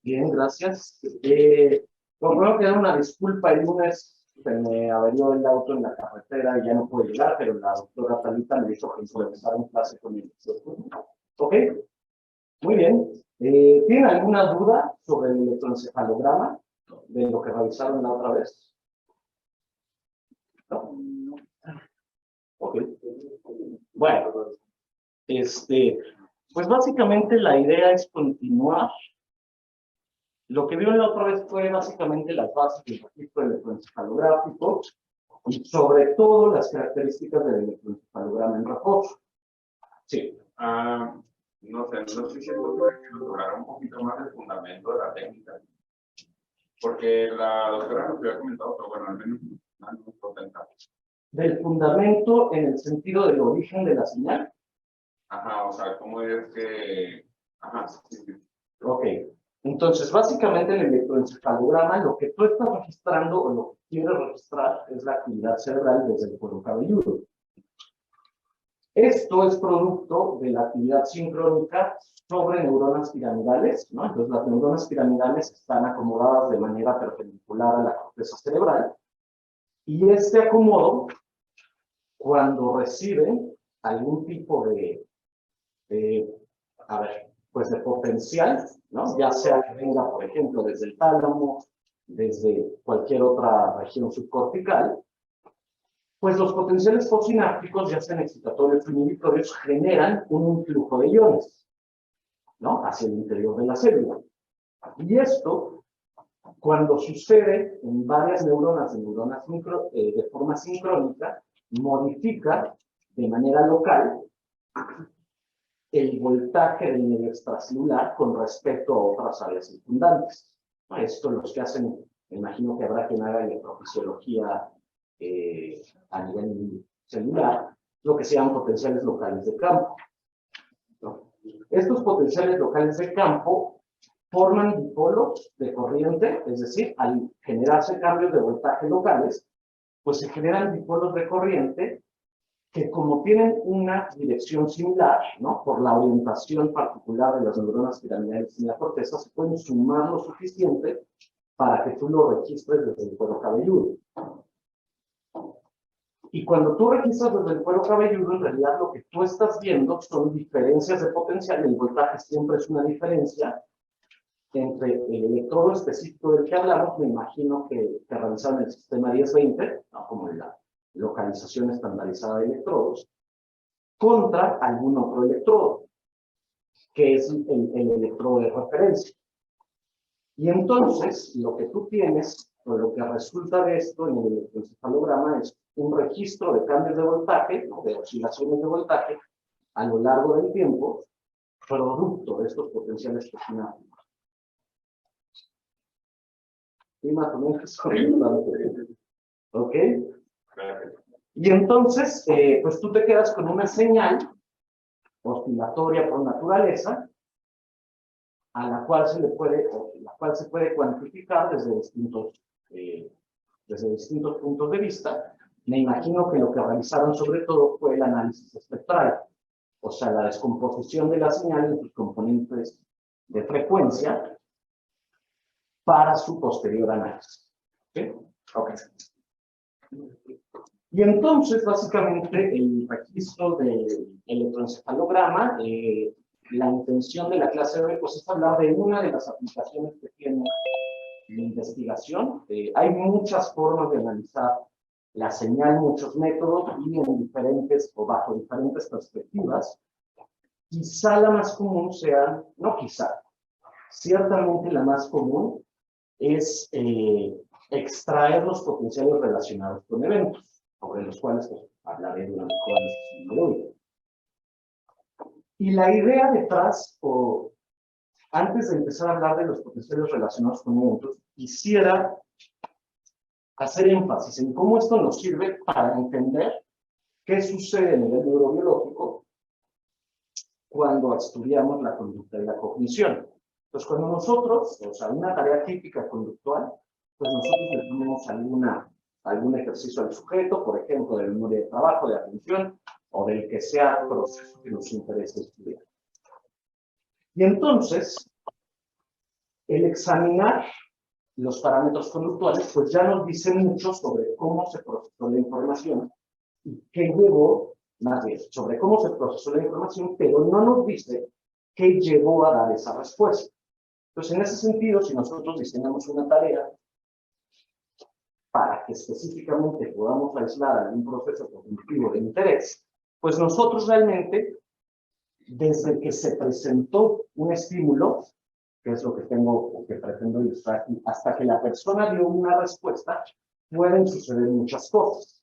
Bien, gracias. Bueno, quiero una disculpa, el lunes se me averió el auto en la carretera y ya no pude llegar, pero la doctora Talita me dijo que implementara un clase con el doctor. Ok, muy bien. ¿Tienen alguna duda sobre el electroencefalograma de lo que revisaron la otra vez? ¿No? Ok. Bueno, pues básicamente la idea es continuar. Lo que vieron la otra vez fue básicamente las bases del registro electroencefalográfico y sobre todo las características del electroencefalograma en reposo. Sí. No sé si es posible que nos hablara un poquito más del fundamento de la técnica. Porque la doctora nos había comentado, pero bueno, al menos no nos contenta. Del fundamento en el sentido del origen de la señal. Ajá, o sea, ¿cómo es que...? Ajá, sí. Ok. Entonces, básicamente el electroencefalograma, lo que tú estás registrando o lo que quieres registrar es la actividad cerebral desde el cuero cabelludo. Esto es producto de la actividad sincrónica sobre neuronas piramidales, ¿no? Entonces, las neuronas piramidales están acomodadas de manera perpendicular a la corteza cerebral y este acomodo, cuando reciben algún tipo pues de potencial, ¿no? Ya sea que venga, por ejemplo, desde el tálamo, desde cualquier otra región subcortical, pues los potenciales postsinápticos, ya sean excitatorios o inhibitorios, generan un influjo de iones, ¿no? Hacia el interior de la célula. Y esto, cuando sucede en varias neuronas, de forma sincrónica, modifica de manera local el voltaje del medio extracelular con respecto a otras áreas circundantes. Esto los que hacen, me imagino que habrá quien haga electrofisiología a nivel celular, lo que se llaman potenciales locales de campo. ¿No? Estos potenciales locales de campo forman dipolos de corriente, es decir, al generarse cambios de voltaje locales, pues se generan dipolos de corriente que como tienen una dirección similar, ¿no? Por la orientación particular de las neuronas piramidales en la corteza, se pueden sumar lo suficiente para que tú lo registres desde el cuero cabelludo. Y cuando tú registras desde el cuero cabelludo, en realidad lo que tú estás viendo son diferencias de potencial. El voltaje siempre es una diferencia entre el electrodo específico del que hablamos. Me imagino que realizaron el sistema 1020, ¿no? Como la localización estandarizada de electrodos, contra algún otro electrodo, que es el electrodo de referencia. Y entonces, lo que tú tienes, o lo que resulta de esto en el electroencefalograma, es un registro de cambios de voltaje, ¿no? De oscilaciones de voltaje, a lo largo del tiempo, producto de estos potenciales postsinápticos. Y más o menos, ¿ok? Y entonces, pues tú te quedas con una señal oscilatoria por naturaleza, a la cual se puede cuantificar desde distintos puntos de vista. Me imagino que lo que realizaron sobre todo fue el análisis espectral, o sea, la descomposición de la señal en sus componentes de frecuencia para su posterior análisis. ¿Sí? Okay. Y entonces, básicamente, el registro del electroencefalograma, la intención de la clase de hoy, pues, es hablar de una de las aplicaciones que tiene la investigación. Hay muchas formas de analizar la señal, muchos métodos, y en diferentes o bajo diferentes perspectivas. Quizá la más común sea, no quizá, ciertamente la más común es extraer los potenciales relacionados con eventos, sobre los cuales pues, hablaré durante toda la sesión de hoy. Y la idea detrás, o antes de empezar a hablar de los potenciales relacionados con eventos, quisiera hacer énfasis en cómo esto nos sirve para entender qué sucede a nivel neurobiológico cuando estudiamos la conducta y la cognición. Entonces, cuando nosotros, o sea, una tarea típica conductual, pues nosotros le ponemos algún ejercicio al sujeto, por ejemplo, de memoria de trabajo, de atención, o del que sea proceso que nos interese estudiar. Y entonces, El examinar los parámetros conductuales, pues ya nos dice mucho sobre cómo se procesó la información y qué llevó, más bien, sobre cómo se procesó la información, pero no nos dice qué llevó a dar esa respuesta. Entonces, en ese sentido, si nosotros diseñamos una tarea para que específicamente podamos aislar algún proceso cognitivo de interés, pues nosotros realmente, desde que se presentó un estímulo, que es lo que tengo o que pretendo ilustrar aquí, hasta que la persona dio una respuesta, pueden suceder muchas cosas.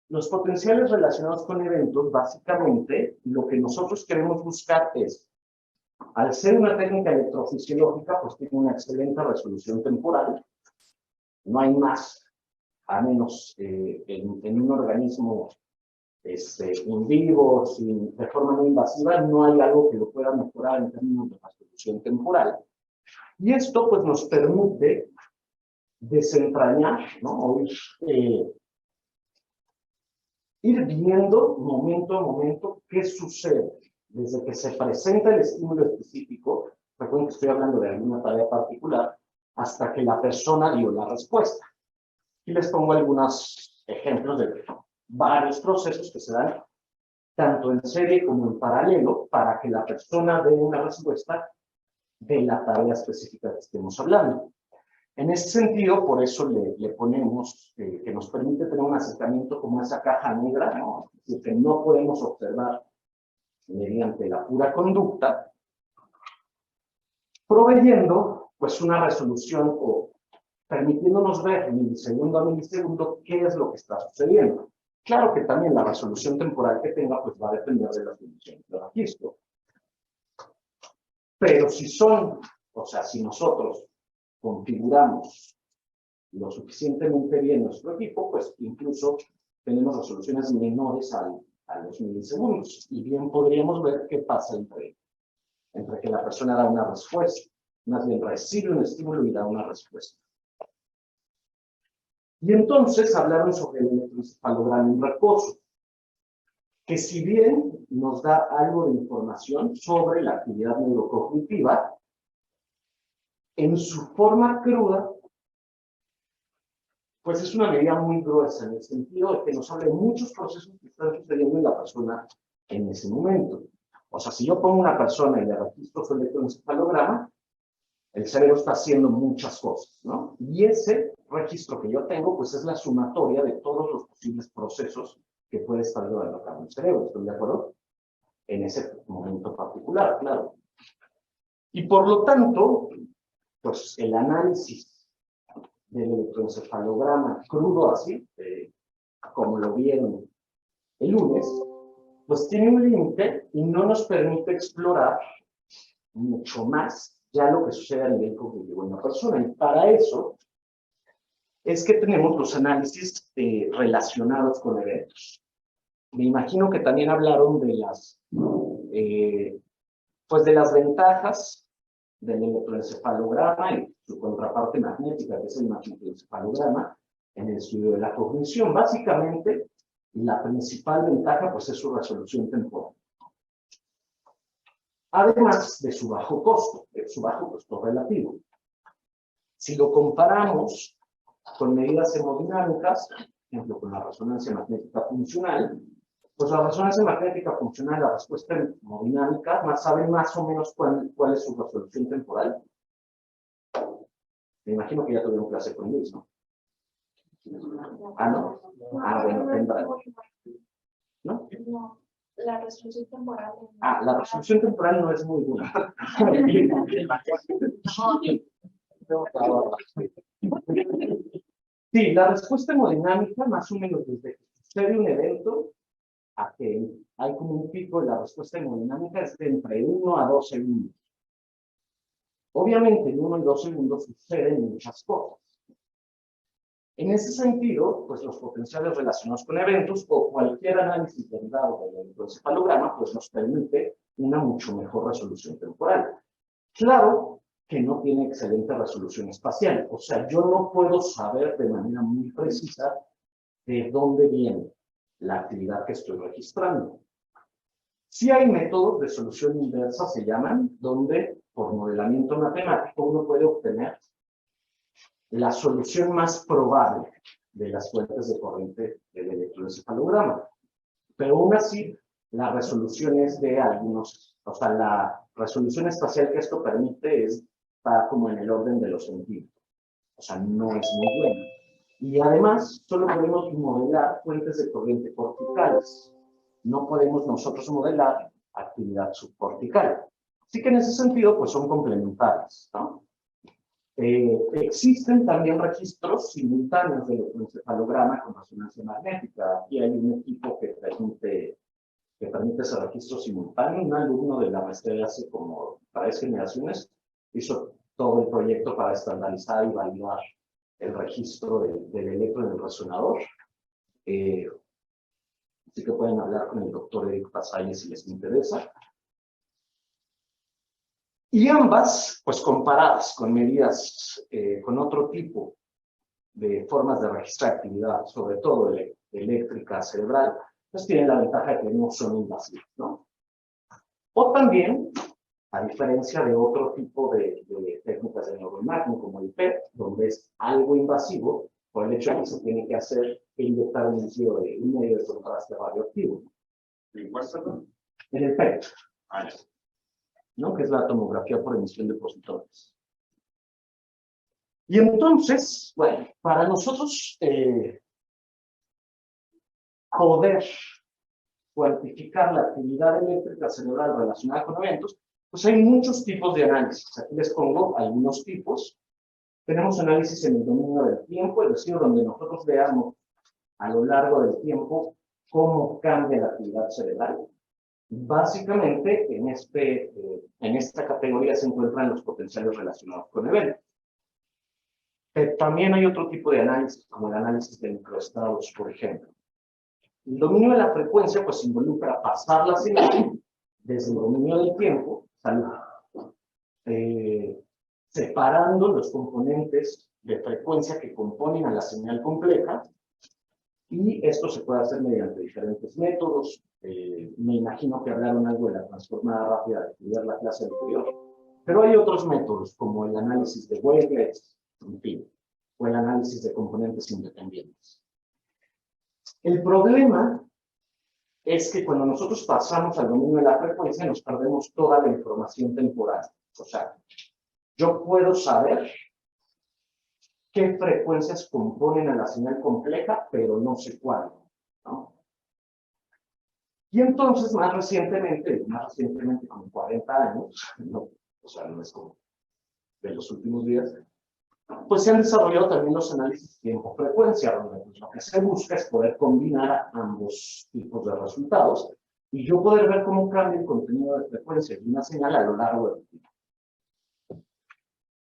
Los potenciales relacionados con eventos, básicamente, lo que nosotros queremos buscar es, al ser una técnica electrofisiológica, pues tiene una excelente resolución temporal. No hay más, a menos en un organismo in vivo, de forma no invasiva, no hay algo que lo pueda mejorar en términos de resolución temporal. Y esto pues nos permite desentrañar, ¿no? O ir viendo momento a momento qué sucede desde que se presenta el estímulo específico, recuerden que estoy hablando de alguna tarea particular, hasta que la persona dio la respuesta. Y les pongo algunos ejemplos de varios procesos que se dan tanto en serie como en paralelo para que la persona dé una respuesta de la tarea específica que estemos hablando. En ese sentido, por eso le ponemos que nos permite tener un acercamiento como esa caja negra, ¿no? Es decir, que no podemos observar mediante la pura conducta, proveyendo pues una resolución o permitiéndonos ver milisegundo a milisegundo qué es lo que está sucediendo. Claro que también la resolución temporal que tenga pues va a depender de las dimensiones del registro. Pero si son, o sea, si nosotros configuramos lo suficientemente bien nuestro equipo, pues incluso tenemos resoluciones menores a los milisegundos. Y bien podríamos ver qué pasa entre que la persona da una respuesta, más bien recibe un estímulo y da una respuesta. Y entonces hablaron sobre el electroencefalograma en reposo, que si bien nos da algo de información sobre la actividad neurocognitiva, en su forma cruda, pues es una medida muy gruesa, en el sentido de que nos habla de muchos procesos que están sucediendo en la persona en ese momento. O sea, si yo pongo una persona y le registro su electroencefalograma, el cerebro está haciendo muchas cosas, ¿no? Y ese registro que yo tengo, pues es la sumatoria de todos los posibles procesos que puede estar llevando a cabo el cerebro, ¿estoy de acuerdo? En ese momento particular, claro. Y por lo tanto, pues el análisis del electroencefalograma crudo así, como lo vieron el lunes, pues tiene un límite y no nos permite explorar mucho más ya lo que sucede a nivel cognitivo en la persona. Y para eso es que tenemos los análisis relacionados con eventos. Me imagino que también hablaron de las ventajas del electroencefalograma y su contraparte magnética, que es el magnetoencefalograma, en el estudio de la cognición. Básicamente, la principal ventaja pues, es su resolución temporal. Además de su bajo costo relativo. Si lo comparamos con medidas hemodinámicas, por ejemplo, con la resonancia magnética funcional, pues la resonancia magnética funcional, la respuesta hemodinámica, ¿saben más o menos cuál es su resolución temporal? Me imagino que ya tuvieron clase con Luis, ¿no? Ah, ¿no? Ah, bueno, tendrán. ¿No? No, la resolución temporal. Ah, la resolución temporal no es muy buena. Sí, la respuesta hemodinámica, más o menos desde que sucede un evento a que hay como un pico de la respuesta hemodinámica es de entre 1 a 2 segundos. Obviamente, en 1 y 2 segundos suceden muchas cosas. En ese sentido, pues los potenciales relacionados con eventos o cualquier análisis derivado del electroencefalograma, pues nos permite una mucho mejor resolución temporal. Claro que no tiene excelente resolución espacial, o sea, yo no puedo saber de manera muy precisa de dónde viene la actividad que estoy registrando. Sí hay métodos de solución inversa, se llaman, donde por modelamiento matemático, uno puede obtener la solución más probable de las fuentes de corriente del electroencefalograma. Pero aún así, la resolución es de algunos, o sea, la resolución espacial que esto permite está como en el orden de los centímetros. O sea, no es muy buena. Y además, solo podemos modelar fuentes de corriente corticales. No podemos nosotros modelar actividad subcortical. Así que en ese sentido, pues son complementarias, ¿no? Existen también registros simultáneos del electroencefalograma con resonancia magnética. Aquí hay un equipo que permite ese registro simultáneo. Un alumno de la maestría hace como 3 generaciones hizo todo el proyecto para estandarizar y validar el registro del electro en el resonador. Así que pueden hablar con el doctor Eric Pasalle si les interesa. Y ambas, pues comparadas con medidas, con otro tipo de formas de registrar actividad, sobre todo eléctrica cerebral, pues tienen la ventaja de que no son invasivas, ¿no? O también, a diferencia de otro tipo de técnicas de neuroimagen, como el PET, donde es algo invasivo, por el hecho de que se tiene que hacer inyectar un medio de contraste radioactivo. ¿En cuál, perdón? En el PET. Ah, ya. ¿No? Que es la tomografía por emisión de positrones. Y entonces, bueno, para nosotros poder cuantificar la actividad eléctrica cerebral relacionada con eventos, pues hay muchos tipos de análisis. Aquí les pongo algunos tipos. Tenemos análisis en el dominio del tiempo, es decir, donde nosotros veamos a lo largo del tiempo cómo cambia la actividad cerebral. Básicamente, en esta categoría se encuentran los potenciales relacionados con eventos. También hay otro tipo de análisis, como el análisis de microestados, por ejemplo. El dominio de la frecuencia, pues, involucra pasar la señal desde el dominio del tiempo, separando los componentes de frecuencia que componen a la señal compleja, y esto se puede hacer mediante diferentes métodos. Me imagino que hablaron algo de la transformada rápida de estudiar la clase anterior, pero hay otros métodos como el análisis de wavelets, en fin, o el análisis de componentes independientes. El problema es que cuando nosotros pasamos al dominio de la frecuencia nos perdemos toda la información temporal. O sea, yo puedo saber qué frecuencias componen a la señal compleja, pero no sé cuál, ¿no? Y entonces, más recientemente, como 40 años, no, o sea, no es como de los últimos días, pues se han desarrollado también los análisis tiempo-frecuencia, donde pues, lo que se busca es poder combinar ambos tipos de resultados y yo poder ver cómo cambia el contenido de frecuencia de una señal a lo largo del tiempo.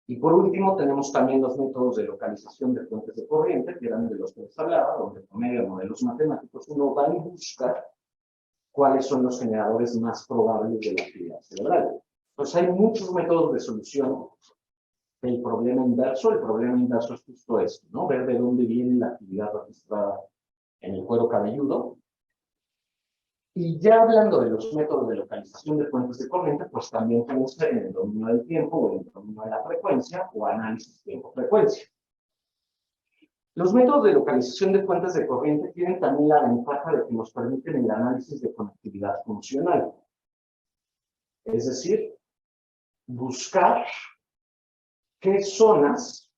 Y por último, tenemos también los métodos de localización de fuentes de corriente, que eran de los que les hablaba, donde por medio de modelos matemáticos uno va y busca cuáles son los generadores más probables de la actividad cerebral. Pues hay muchos métodos de solución del problema inverso. El problema inverso es justo esto, ¿no? Ver de dónde viene la actividad registrada en el cuero cabelludo. Y ya hablando de los métodos de localización de fuentes de corriente, pues también podemos ver en el dominio del tiempo o en el dominio de la frecuencia o análisis tiempo-frecuencia. Los métodos de localización de fuentes de corriente tienen también la ventaja de que nos permiten el análisis de conectividad funcional. Es decir, buscar qué zonas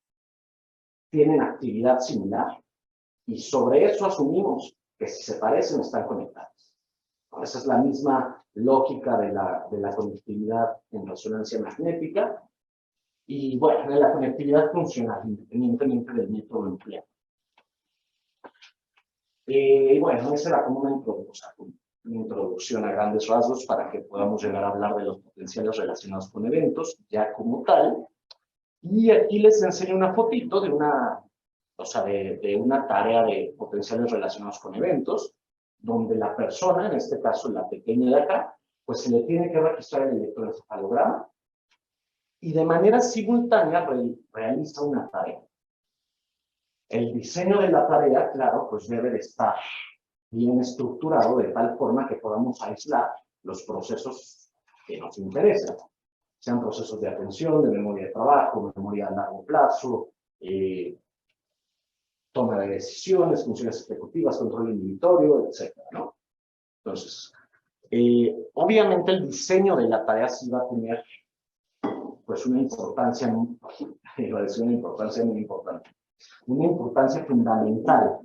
tienen actividad similar y sobre eso asumimos que si se parecen están conectadas. Esa es la misma lógica de la conectividad en resonancia magnética y, bueno, de la conectividad funcional, independientemente del método empleado. Bueno, esa era como una introducción a grandes rasgos para que podamos llegar a hablar de los potenciales relacionados con eventos, ya como tal. Y aquí les enseño una fotito de una tarea de potenciales relacionados con eventos, donde la persona, en este caso la pequeña de acá, pues se le tiene que registrar el electroencefalograma y de manera simultánea realiza una tarea. El diseño de la tarea, claro, pues debe de estar bien estructurado de tal forma que podamos aislar los procesos que nos interesan. sean procesos de atención, de memoria de trabajo, memoria a largo plazo, toma de decisiones, funciones ejecutivas, control inhibitorio, etcétera, ¿no? Entonces, obviamente el diseño de la tarea sí va a tener pues una importancia, iba a decir una importancia muy importante, una importancia fundamental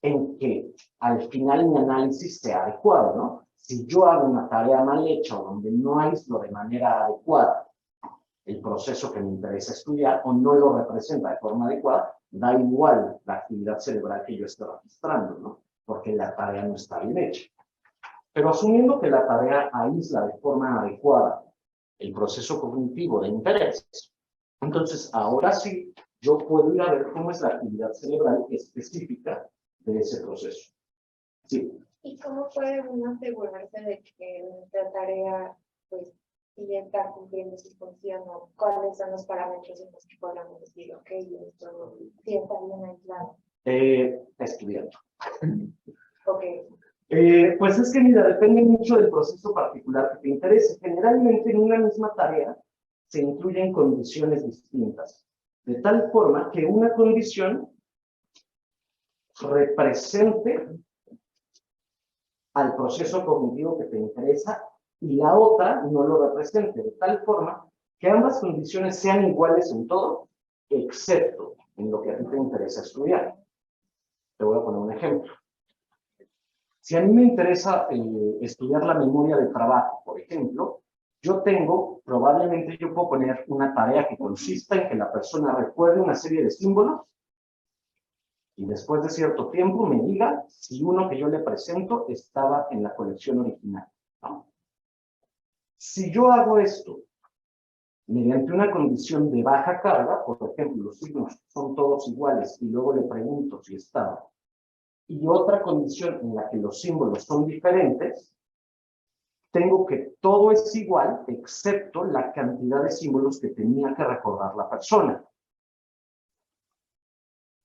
en que al final mi análisis sea adecuado, ¿no? Si yo hago una tarea mal hecha o donde no aíslo de manera adecuada el proceso que me interesa estudiar o no lo representa de forma adecuada, da igual la actividad cerebral que yo esté registrando, ¿no? Porque la tarea no está bien hecha. Pero asumiendo que la tarea aísla de forma adecuada el proceso cognitivo de interés, entonces ahora sí yo puedo ir a ver cómo es la actividad cerebral específica de ese proceso. Sí. ¿Y cómo puede uno asegurarse de que nuestra tarea, pues, sí está cumpliendo su función, o cuáles son los parámetros en los que podamos decir, ok, esto sí está bien aislado? Estudiando. Ok. Pues es que, mira, depende mucho del proceso particular que te interese. Generalmente en una misma tarea se incluyen condiciones distintas, de tal forma que una condición represente al proceso cognitivo que te interesa y la otra no lo represente, de tal forma que ambas condiciones sean iguales en todo, excepto en lo que a ti te interesa estudiar. Te voy a poner un ejemplo. Si a mí me interesa estudiar la memoria de trabajo, por ejemplo, probablemente yo puedo poner una tarea que consista en que la persona recuerde una serie de símbolos y después de cierto tiempo me diga si uno que yo le presento estaba en la colección original, ¿no? Si yo hago esto mediante una condición de baja carga, por ejemplo, los signos son todos iguales y luego le pregunto si estaba, y otra condición en la que los símbolos son diferentes, tengo que todo es igual excepto la cantidad de símbolos que tenía que recordar la persona.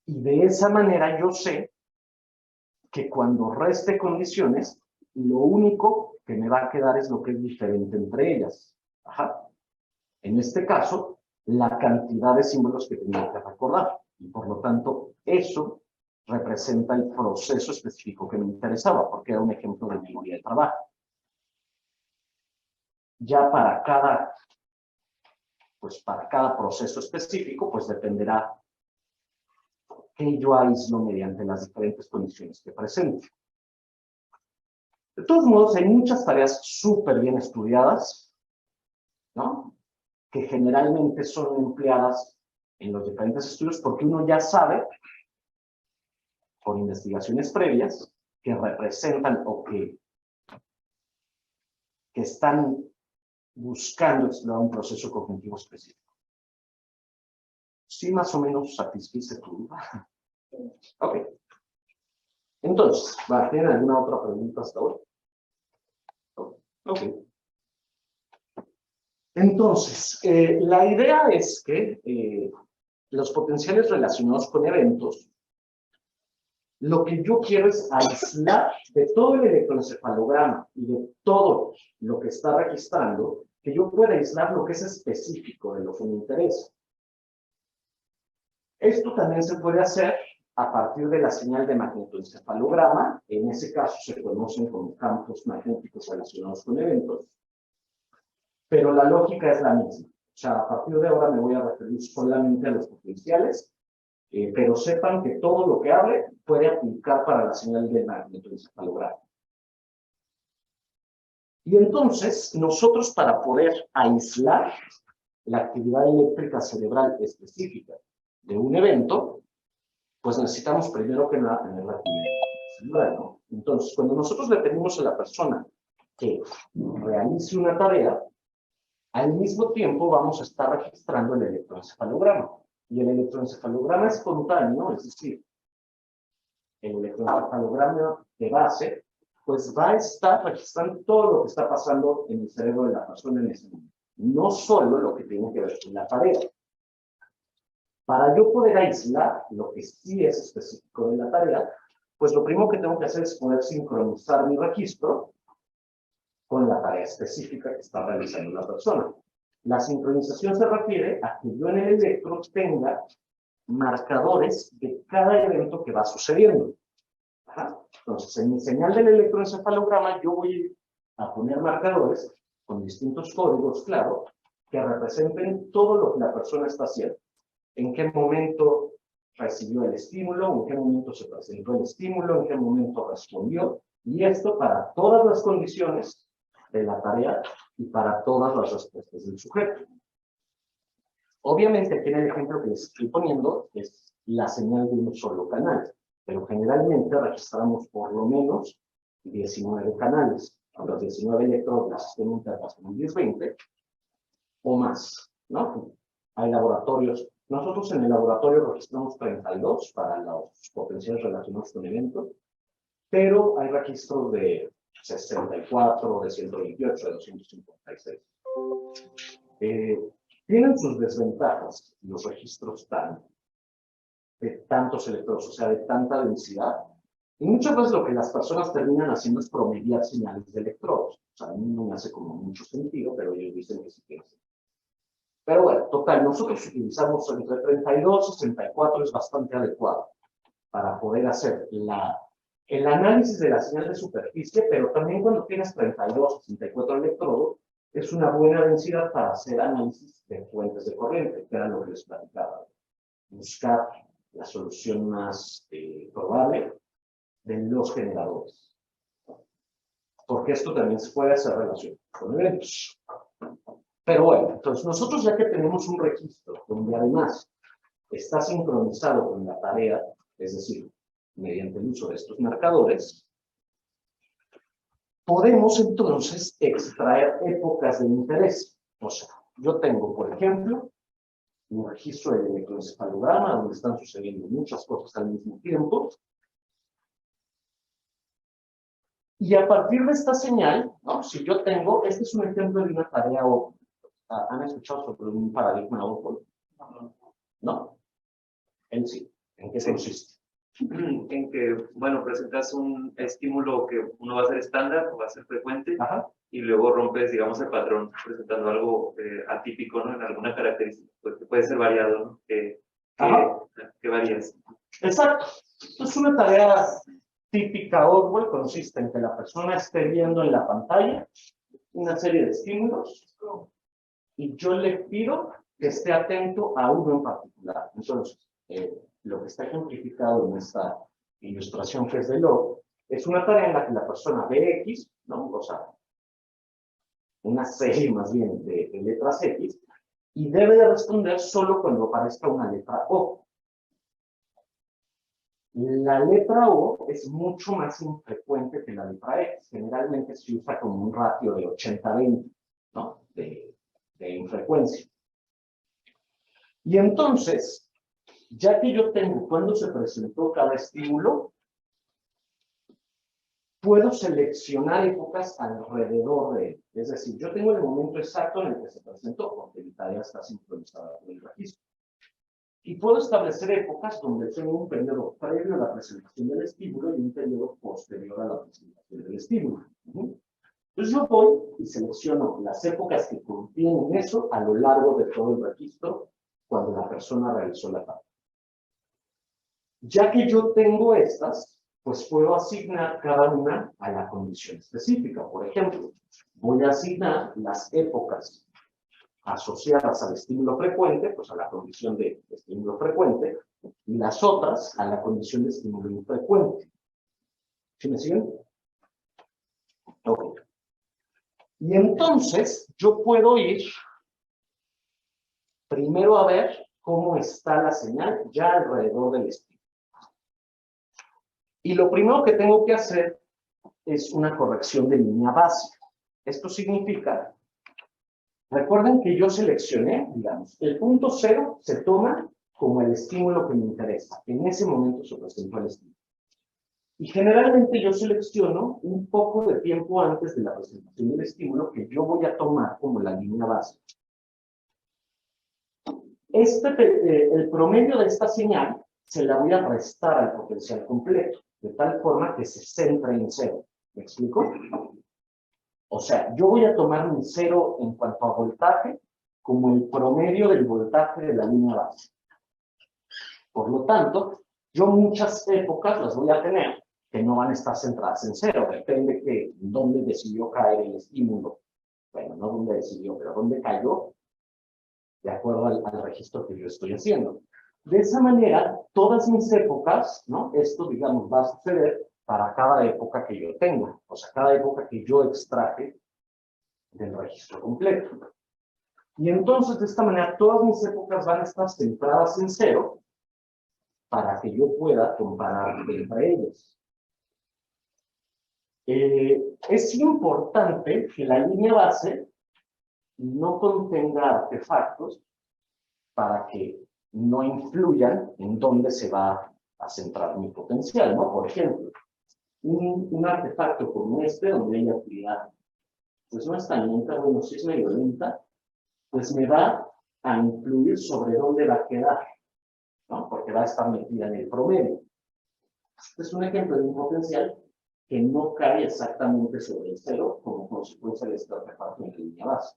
Y de esa manera yo sé que cuando reste condiciones, lo único que me va a quedar es lo que es diferente entre ellas. Ajá. En este caso, la cantidad de símbolos que tenía que recordar. Y por lo tanto, eso representa el proceso específico que me interesaba, porque era un ejemplo de memoria de trabajo. Ya para cada proceso específico, pues dependerá que yo aíslo mediante las diferentes condiciones que presente. De todos modos, hay muchas tareas súper bien estudiadas, ¿no? Que generalmente son empleadas en los diferentes estudios porque uno ya sabe, por investigaciones previas, que representan o que están buscando explorar un proceso cognitivo específico. ¿Sí más o menos satisfice tu duda? Ok. Entonces, ¿tienen alguna otra pregunta hasta ahora? Ok. Entonces, la idea es que los potenciales relacionados con eventos, lo que yo quiero es aislar de todo el electroencefalograma y de todo lo que está registrando, que yo pueda aislar lo que es específico de lo que me interesa. Esto también se puede hacer a partir de la señal de magnetoencefalograma. En ese caso se conocen como campos magnéticos relacionados con eventos. Pero la lógica es la misma. O sea, a partir de ahora me voy a referir solamente a los potenciales, pero sepan que todo lo que hable puede aplicar para la señal de magnetoencefalograma. Y entonces, nosotros para poder aislar la actividad eléctrica cerebral específica de un evento, pues necesitamos primero que nada tener la actividad cerebral, ¿no? Entonces, cuando nosotros le pedimos a la persona que realice una tarea, al mismo tiempo vamos a estar registrando el electroencefalograma. Y el electroencefalograma espontáneo, es decir, el electroencefalograma de base, pues va a estar registrando todo lo que está pasando en el cerebro de la persona en ese momento. No solo lo que tiene que ver con la tarea. Para yo poder aislar lo que sí es específico de la tarea, pues lo primero que tengo que hacer es poder sincronizar mi registro con la tarea específica que está realizando la persona. La sincronización se refiere a que yo en el electro tenga marcadores de cada evento que va sucediendo. Ajá. Entonces, en mi señal del electroencefalograma, yo voy a poner marcadores con distintos códigos, claro, que representen todo lo que la persona está haciendo. En qué momento recibió el estímulo, en qué momento se presentó el estímulo, en qué momento respondió. Y esto para todas las condiciones de la tarea y para todas las respuestas del sujeto. Obviamente, aquí en el ejemplo que les estoy poniendo es la señal de un solo canal, pero generalmente registramos por lo menos 19 canales, los 19 electrodos del sistema interno son 10-20 o más, ¿no? Hay laboratorios, nosotros en el laboratorio registramos 32 para los potenciales relacionados con eventos, pero hay registros de 64, de 128, de 256. Tienen sus desventajas los registros de tantos electrodos, o sea, de tanta densidad. Y muchas veces lo que las personas terminan haciendo es promediar señales de electrodos. O sea, a mí no me hace como mucho sentido, pero ellos dicen que sí piensan. Pero bueno, total, nosotros utilizamos entre 32 y 64, es bastante adecuado para poder hacer el análisis de la señal de superficie, pero también cuando tienes 32 o 64 electrodos, es una buena densidad para hacer análisis de fuentes de corriente, que era lo que les platicaba. Buscar la solución más probable de los generadores. Porque esto también se puede hacer relación con eventos. Pero bueno, entonces nosotros ya que tenemos un registro donde además está sincronizado con la tarea, es decir, mediante el uso de estos marcadores, podemos entonces extraer épocas de interés. O sea, yo tengo, por ejemplo, un registro del electroencefalograma donde están sucediendo muchas cosas al mismo tiempo. Y a partir de esta señal, ¿no? Si yo tengo, este es un ejemplo de una tarea o ¿han escuchado sobre un paradigma OPOL? ¿No? En sí. ¿En qué consiste? En que, bueno, presentas un estímulo que uno va a ser estándar o va a ser frecuente. Ajá. Y luego rompes, digamos, el patrón presentando algo atípico, ¿no? En alguna característica, pues, que puede ser variado, ¿no? Que varías. Exacto. Es una tarea típica OPOL, consiste en que la persona esté viendo en la pantalla una serie de estímulos y yo le pido que esté atento a uno en particular. Entonces, lo que está ejemplificado en esta ilustración que es de log, es una tarea en la que la persona ve X, ¿no? O sea, una serie más bien de letras X, y debe de responder solo cuando aparezca una letra O. La letra O es mucho más infrecuente que la letra X. Generalmente se usa como un ratio de 80-20, ¿no? De infrecuencia. Y entonces, ya que yo tengo cuándo se presentó cada estímulo, puedo seleccionar épocas alrededor de él. Es decir, yo tengo el momento exacto en el que se presentó, porque mi tarea está sincronizada con el registro. Y puedo establecer épocas donde tengo un periodo previo a la presentación del estímulo y un periodo posterior a la presentación del estímulo. Entonces yo voy y selecciono las épocas que contienen eso a lo largo de todo el registro cuando la persona realizó la tarea. Ya que yo tengo estas, pues puedo asignar cada una a la condición específica. Por ejemplo, voy a asignar las épocas asociadas al estímulo frecuente, pues a la condición de estímulo frecuente, y las otras a la condición de estímulo infrecuente. ¿Sí me siguen? Ok. Y entonces yo puedo ir primero a ver cómo está la señal ya alrededor del estímulo. Y lo primero que tengo que hacer es una corrección de línea básica. Esto significa, recuerden que yo seleccioné, digamos, el punto 0 se toma como el estímulo que me interesa. En ese momento se presentó el estímulo. Y generalmente yo selecciono un poco de tiempo antes de la presentación del estímulo que yo voy a tomar como la línea básica. El promedio de esta señal se la voy a restar al potencial completo, de tal forma que se centre en 0. ¿Me explico? O sea, yo voy a tomar mi cero en cuanto a voltaje como el promedio del voltaje de la línea base. Por lo tanto, yo muchas épocas las voy a tener que no van a estar centradas en cero. Depende de dónde decidió caer el estímulo. Bueno, no dónde decidió, pero dónde cayó, de acuerdo al registro que yo estoy haciendo. De esa manera, todas mis épocas, ¿no? Esto, digamos, va a suceder para cada época que yo tenga. O sea, cada época que yo extraje del registro completo. Y entonces, de esta manera, todas mis épocas van a estar centradas en cero para que yo pueda comparar entre ellas. Es importante que la línea base no contenga artefactos para que no influyan en dónde se va a centrar mi potencial, ¿no? Por ejemplo, un artefacto como este, donde hay actividad, pues no es tan lenta, bueno, si es medio lenta, pues me va a influir sobre dónde va a quedar, ¿no? Porque va a estar metida en el promedio. Este es un ejemplo de un potencial que no cae exactamente sobre el cero como consecuencia de este artefacto en la línea base.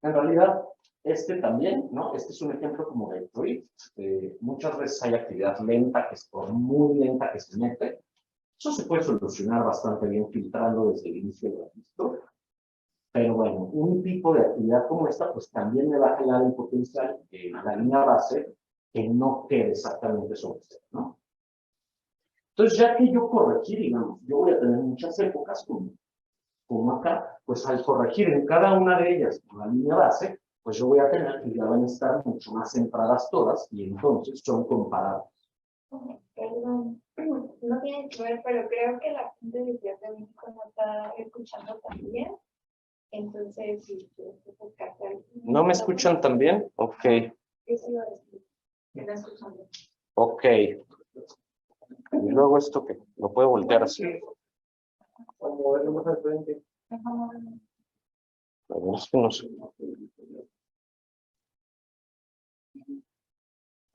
En realidad, este también, ¿no? Este es un ejemplo como de tweet. Muchas veces hay actividad lenta, que es por muy lenta que se mete. Eso se puede solucionar bastante bien filtrando desde el inicio del registro. Pero bueno, un tipo de actividad como esta, pues también me va a generar el potencial de la línea base que no quede exactamente sobre cero, ¿no? Entonces, ya que yo corregí, digamos, yo voy a tener muchas épocas como acá, pues al corregir en cada una de ellas con la línea base, pues yo voy a tener que ya van a estar mucho más centradas todas y entonces son comparables. Perdón, no tiene que ver, pero creo que la gente de Ciudad de México no está escuchando también. Entonces, si ¿No me escuchan tan bien? Ok. Eso iba a decir, que no escuchan bien. Ok. Y luego esto que lo puedo voltear así. Como verlo más al frente. Pero es que no sé.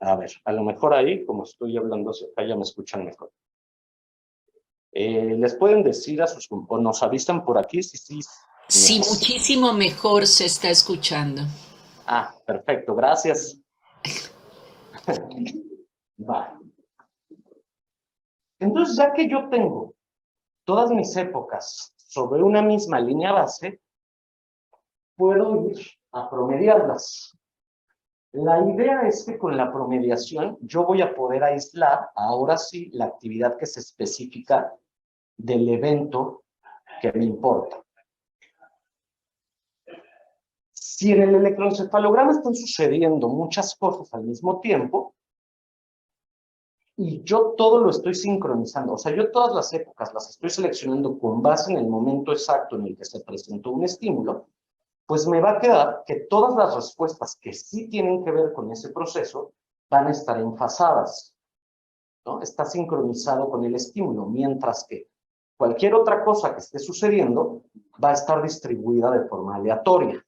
A ver, a lo mejor ahí, como estoy hablando hacia acá, ya me escuchan mejor. ¿Les pueden decir a sus, o nos avisan por aquí si sí? Sí, muchísimo mejor se está escuchando. Ah, perfecto, gracias. Vale. Entonces, ya que yo tengo todas mis épocas sobre una misma línea base, puedo ir a promediarlas. La idea es que con la promediación yo voy a poder aislar, ahora sí, la actividad que es específica del evento que me importa. Si en el electroencefalograma están sucediendo muchas cosas al mismo tiempo, y yo todo lo estoy sincronizando, o sea, yo todas las épocas las estoy seleccionando con base en el momento exacto en el que se presentó un estímulo, pues me va a quedar que todas las respuestas que sí tienen que ver con ese proceso van a estar enfasadas, ¿no? Está sincronizado con el estímulo, mientras que cualquier otra cosa que esté sucediendo va a estar distribuida de forma aleatoria.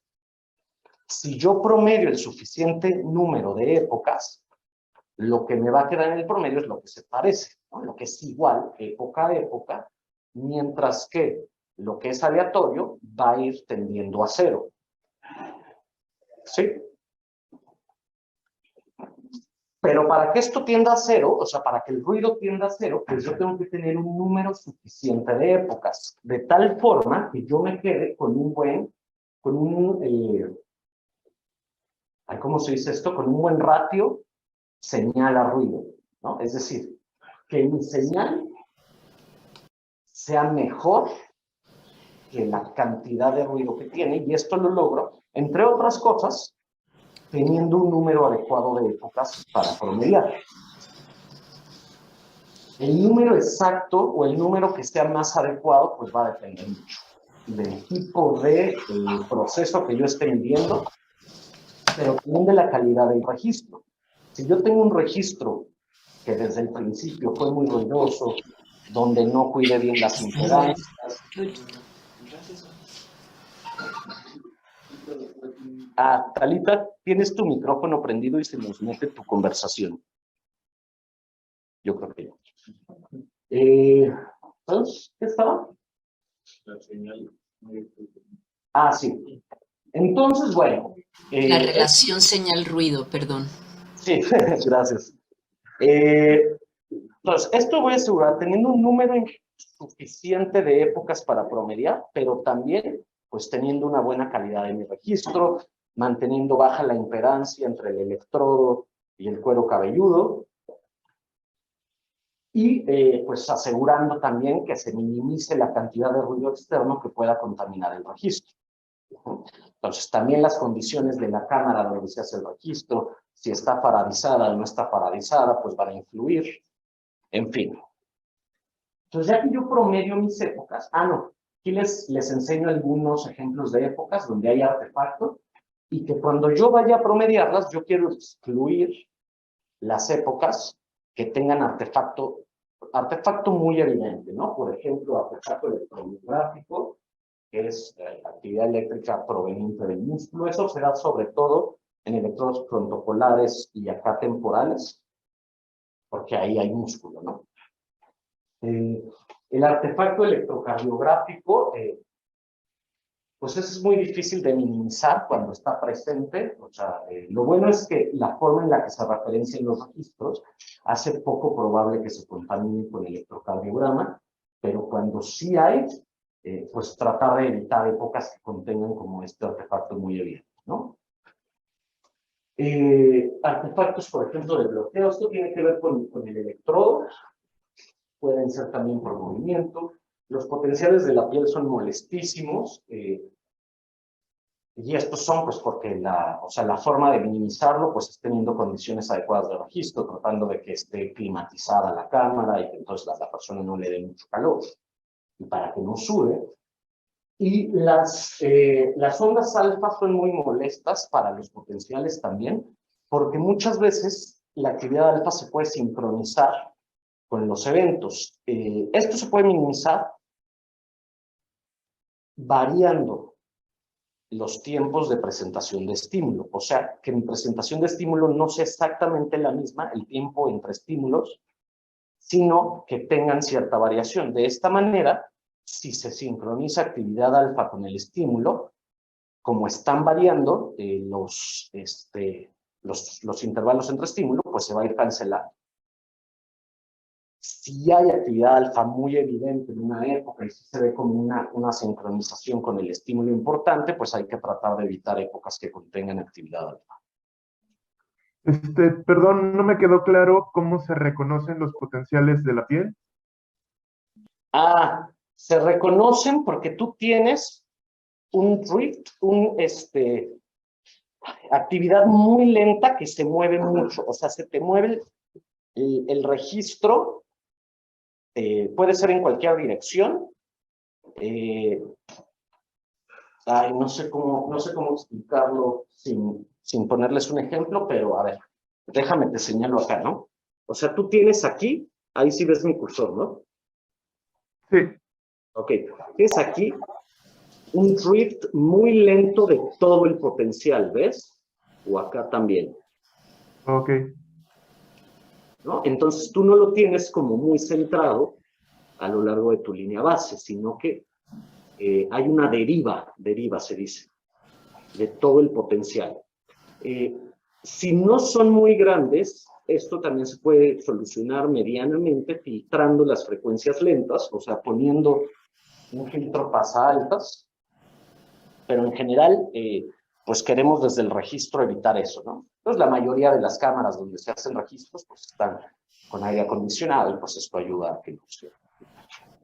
Si yo promedio el suficiente número de épocas, lo que me va a quedar en el promedio es lo que se parece, ¿no? Lo que es igual época a época, mientras que lo que es aleatorio va a ir tendiendo a cero. ¿Sí? Pero para que esto tienda a cero, o sea, para que el ruido tienda a cero, pues yo tengo que tener un número suficiente de épocas, de tal forma que yo me quede con un buen, ¿cómo se dice esto? Con un buen ratio señal a ruido, ¿no? Es decir, que mi señal sea mejor que la cantidad de ruido que tiene, y esto lo logro, entre otras cosas, teniendo un número adecuado de épocas para promediar. El número exacto o el número que sea más adecuado, pues va a depender mucho del tipo de proceso que yo esté midiendo, pero también de la calidad del registro. Si yo tengo un registro que desde el principio fue muy ruidoso, donde no cuide bien las impedancias. Talita, tienes tu micrófono prendido y se nos mete tu conversación. Yo creo que ya. ¿Sabes qué estaba? La señal. Ah, sí. Entonces, bueno. La relación señal-ruido, perdón. Sí, gracias. Entonces, esto voy a asegurar teniendo un número suficiente de épocas para promediar, pero también, pues, teniendo una buena calidad de mi registro, manteniendo baja la impedancia entre el electrodo y el cuero cabelludo, y pues asegurando también que se minimice la cantidad de ruido externo que pueda contaminar el registro. Entonces, también las condiciones de la cámara donde se hace el registro, si está paradizada o no está paradizada, pues van a influir. En fin. Entonces, ya que yo promedio mis épocas, no, aquí les enseño algunos ejemplos de épocas donde hay artefacto y que cuando yo vaya a promediarlas, yo quiero excluir las épocas que tengan artefacto muy evidente, ¿no? Por ejemplo, artefacto electromiográfico, que es actividad eléctrica proveniente del músculo. Eso se da sobre todo en electrodos frontopolares y acá temporales, porque ahí hay músculo, ¿no? El artefacto electrocardiográfico, pues eso es muy difícil de minimizar cuando está presente. O sea, lo bueno es que la forma en la que se referencian los registros hace poco probable que se contamine con el electrocardiograma, pero cuando sí hay, pues tratar de evitar épocas que contengan como este artefacto muy evidente, ¿no? Artefactos, por ejemplo, de bloqueo. Esto tiene que ver con el electrodo. Pueden ser también por movimiento. Los potenciales de la piel son molestísimos. Y estos son, pues, porque la forma de minimizarlo, pues, es teniendo condiciones adecuadas de registro, tratando de que esté climatizada la cámara y que entonces la persona no le dé mucho calor, y para que no sude. Y las ondas alfa son muy molestas para los potenciales también, porque muchas veces la actividad alfa se puede sincronizar con los eventos. Esto se puede minimizar variando los tiempos de presentación de estímulo. O sea, que mi presentación de estímulo no sea exactamente la misma, el tiempo entre estímulos, sino que tengan cierta variación. De esta manera, si se sincroniza actividad alfa con el estímulo, como están variando los intervalos entre estímulos, pues se va a ir cancelando. Si hay actividad alfa muy evidente en una época y si se ve como una sincronización con el estímulo importante, pues hay que tratar de evitar épocas que contengan actividad alfa. Perdón, no me quedó claro cómo se reconocen los potenciales de la piel. Se reconocen porque tú tienes un drift, actividad muy lenta que se mueve mucho. O sea, se te mueve el registro. Puede ser en cualquier dirección. No sé cómo explicarlo sin ponerles un ejemplo, pero a ver, déjame te señalo acá, ¿no? O sea, tú tienes aquí, ahí sí ves mi cursor, ¿no? Sí. Ok, tienes aquí un drift muy lento de todo el potencial, ¿ves? O acá también. Ok. ¿No? Entonces tú no lo tienes como muy centrado a lo largo de tu línea base, sino que hay una deriva se dice, de todo el potencial. Si no son muy grandes, esto también se puede solucionar medianamente filtrando las frecuencias lentas, o sea, poniendo un filtro pasa altas, pero en general, pues queremos desde el registro evitar eso, ¿no? Entonces, la mayoría de las cámaras donde se hacen registros, pues están con aire acondicionado y pues esto ayuda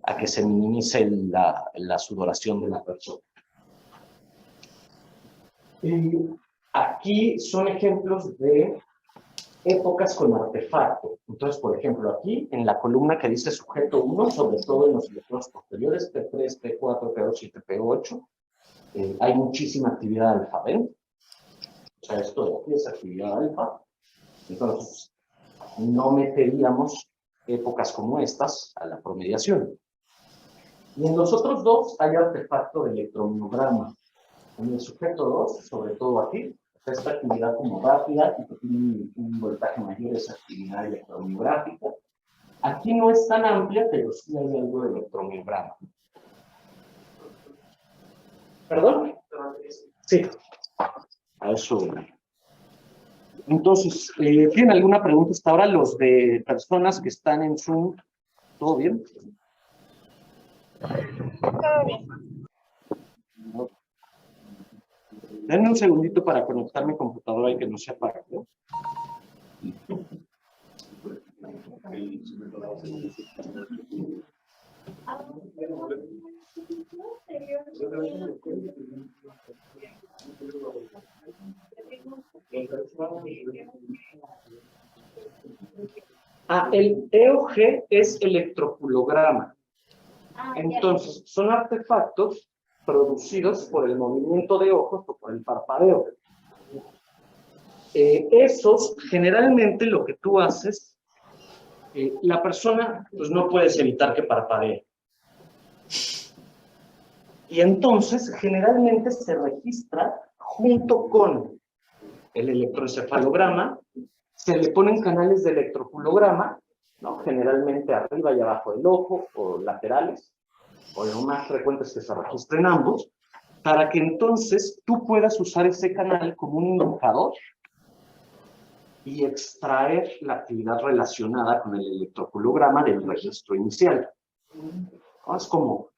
a que se minimice la sudoración de la persona. Aquí son ejemplos de épocas con artefacto. Entonces, por ejemplo, aquí en la columna que dice sujeto 1, sobre todo en los electrodos posteriores, P3, P4, P2 y P8, hay muchísima actividad alfa, ¿ven? O sea, esto de aquí es actividad alfa. Entonces, no meteríamos épocas como estas a la promediación. Y en los otros dos hay artefacto de electromiograma. En el sujeto 2, sobre todo aquí, esta actividad como rápida y que tiene un voltaje mayor, es actividad electromiográfica. Aquí no es tan amplia, pero sí hay algo de electromiograma. ¿Perdón? Sí. A eso. Entonces, ¿tienen alguna pregunta hasta ahora los de personas que están en Zoom? ¿Todo bien? Todo bien. Denme un segundito para conectar mi computadora y que no se apague, ¿no? El EOG es electroculograma. Entonces, son artefactos producidos por el movimiento de ojos o por el parpadeo. Esos, generalmente lo que tú haces, la persona, pues no puedes evitar que parpadee. Y entonces, generalmente se registra junto con el electroencefalograma, se le ponen canales de electroculograma, ¿no? Generalmente arriba y abajo del ojo, o laterales, o lo más frecuente es que se registren ambos, para que entonces tú puedas usar ese canal como un indicador y extraer la actividad relacionada con el electroculograma del registro inicial. ¿No? Es como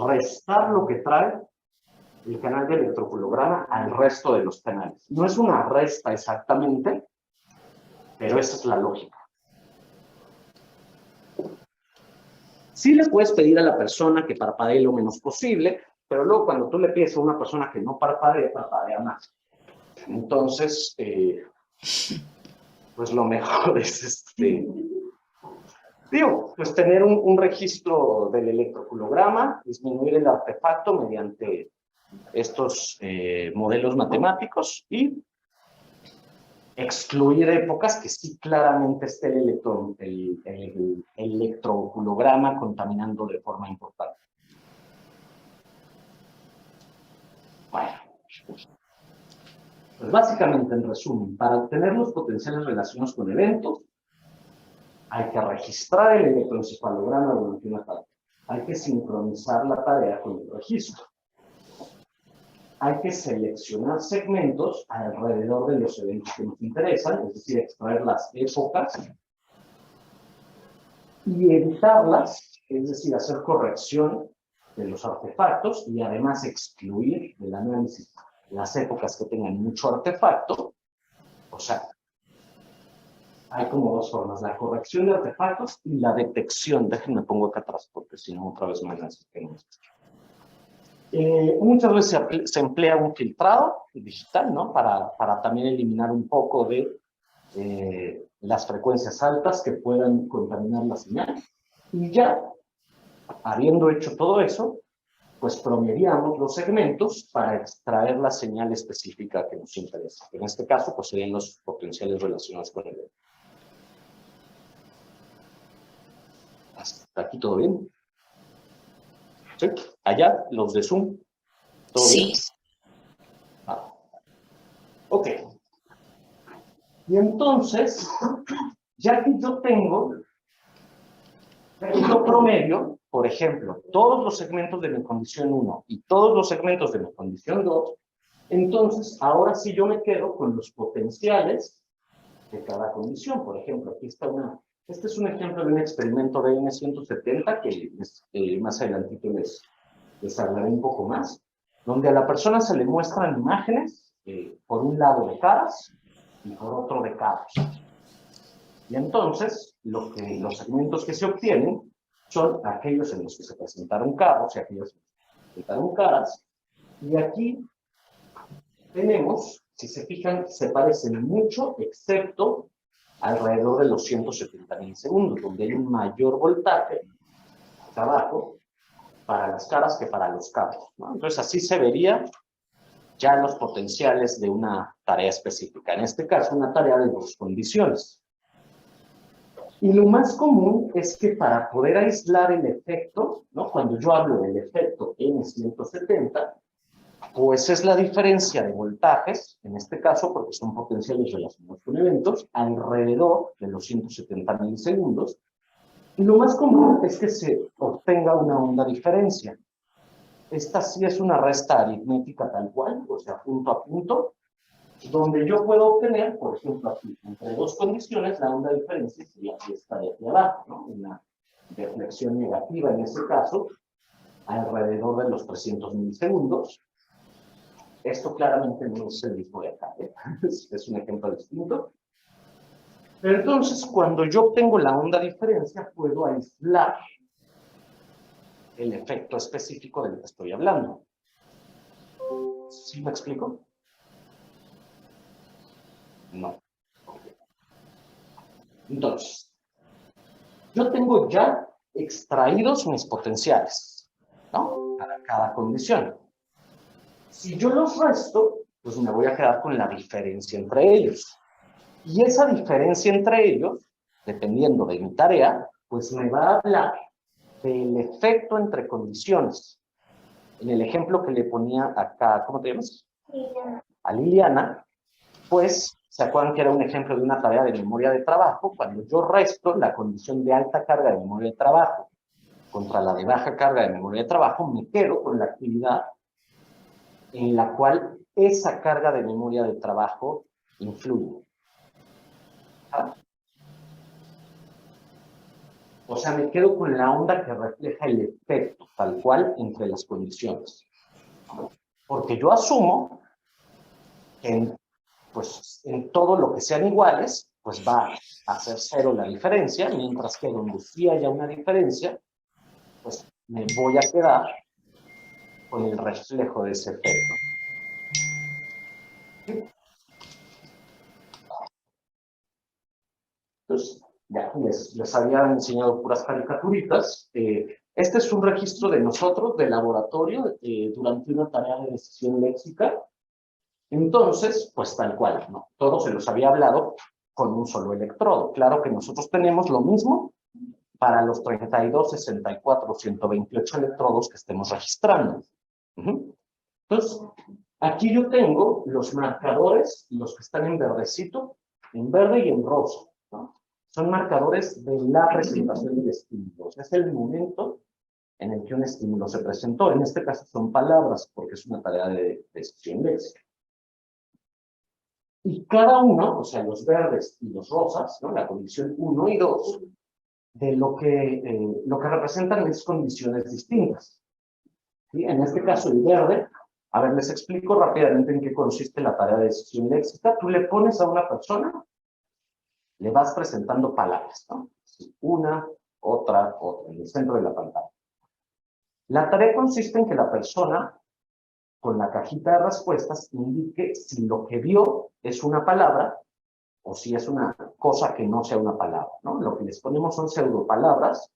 restar lo que trae el canal de electroculograma al resto de los canales. No es una resta exactamente, pero esa es la lógica. Sí le puedes pedir a la persona que parpadee lo menos posible, pero luego cuando tú le pides a una persona que no parpadee, parpadea más. Entonces, pues lo mejor es pues tener un registro del electroculograma, disminuir el artefacto mediante estos modelos matemáticos y excluir épocas que sí claramente esté el electroculograma contaminando de forma importante. Bueno, pues básicamente, en resumen, para obtener los potenciales relacionados con eventos, hay que registrar el electroencefalograma durante una tarea. Hay que sincronizar la tarea con el registro. Hay que seleccionar segmentos alrededor de los eventos que nos interesan, es decir, extraer las épocas y editarlas, es decir, hacer corrección de los artefactos y además excluir del análisis las épocas que tengan mucho artefacto. O sea, hay como dos formas, la corrección de artefactos y la detección. Déjenme pongo acá atrás porque si no otra vez me van a decir que no. Muchas veces se emplea un filtrado digital, ¿no? Para también eliminar un poco de las frecuencias altas que puedan contaminar la señal. Y ya, habiendo hecho todo eso, pues promediamos los segmentos para extraer la señal específica que nos interesa. En este caso, pues serían los potenciales relacionados con el evento. ¿Hasta aquí todo bien? ¿Sí? Allá, los de Zoom. ¿Todo Sí. bien? Ah. Ok. Y entonces, ya que yo tengo el promedio, por ejemplo, todos los segmentos de mi condición 1 y todos los segmentos de mi condición 2, entonces ahora sí yo me quedo con los potenciales de cada condición. Por ejemplo, aquí está este es un ejemplo de un experimento de N170 que más adelantito les hablaré un poco más, donde a la persona se le muestran imágenes, por un lado de caras y por otro de carros. Y entonces, los segmentos que se obtienen son aquellos en los que se presentaron carros y aquellos en los que se presentaron caras. Y aquí tenemos, si se fijan, se parecen mucho, excepto alrededor de los 170 milisegundos, donde hay un mayor voltaje acá abajo para las caras que para los carros, ¿no? Entonces, así se vería ya los potenciales de una tarea específica. En este caso, una tarea de 2 condiciones. Y lo más común es que para poder aislar el efecto, ¿no? Cuando yo hablo del efecto N170, pues es la diferencia de voltajes, en este caso, porque son potenciales relacionados con eventos, alrededor de los 170 milisegundos. Y lo más común es que se obtenga una onda diferencia. Esta sí es una resta aritmética tal cual, o sea, punto a punto, donde yo puedo obtener, por ejemplo, aquí, entre dos condiciones, la onda de diferencia sería esta de aquí abajo, ¿no? Una deflexión negativa en ese caso, alrededor de los 300 milisegundos. Esto claramente no es el mismo de acá, ¿eh? Es un ejemplo distinto. Pero entonces, cuando yo obtengo la onda diferencia, puedo aislar el efecto específico del que estoy hablando. ¿Sí me explico? No. Entonces, yo tengo ya extraídos mis potenciales, ¿no? Para cada condición. Si yo los resto, pues me voy a quedar con la diferencia entre ellos. Y esa diferencia entre ellos, dependiendo de mi tarea, pues me va a hablar del efecto entre condiciones. En el ejemplo que le ponía acá, ¿cómo te llamas? Liliana. A Liliana, pues, ¿se acuerdan que era un ejemplo de una tarea de memoria de trabajo? Cuando yo resto la condición de alta carga de memoria de trabajo contra la de baja carga de memoria de trabajo, me quedo con la actividad en la cual esa carga de memoria de trabajo influye. ¿Ah? O sea, me quedo con la onda que refleja el efecto tal cual entre las condiciones. Porque yo asumo que pues, en todo lo que sean iguales, pues va a ser cero la diferencia, mientras que donde sí haya una diferencia, pues me voy a quedar con el reflejo de ese efecto. Entonces, ya les había enseñado puras caricaturitas. Este es un registro de nosotros, de laboratorio, durante una tarea de decisión léxica. Entonces, pues tal cual, ¿no? Todo se los había hablado con un solo electrodo. Claro que nosotros tenemos lo mismo para los 32, 64, 128 electrodos que estemos registrando. Entonces, aquí yo tengo los marcadores, los que están en verdecito, en verde y en rosa, ¿no? Son marcadores de la presentación del estímulo. O sea, es el momento en el que un estímulo se presentó. En este caso son palabras, porque es una tarea de decisión léxica. Y cada uno, o sea, los verdes y los rosas, ¿no? La condición 1 y 2, de lo que representan es condiciones distintas. ¿Sí? En este caso, el verde, a ver, les explico rápidamente en qué consiste la tarea de decisión léxica. Tú le pones a una persona, le vas presentando palabras, ¿no? Una, otra, en el centro de la pantalla. La tarea consiste en que la persona, con la cajita de respuestas, indique si lo que vio es una palabra o si es una cosa que no sea una palabra, ¿no? Lo que les ponemos son pseudopalabras.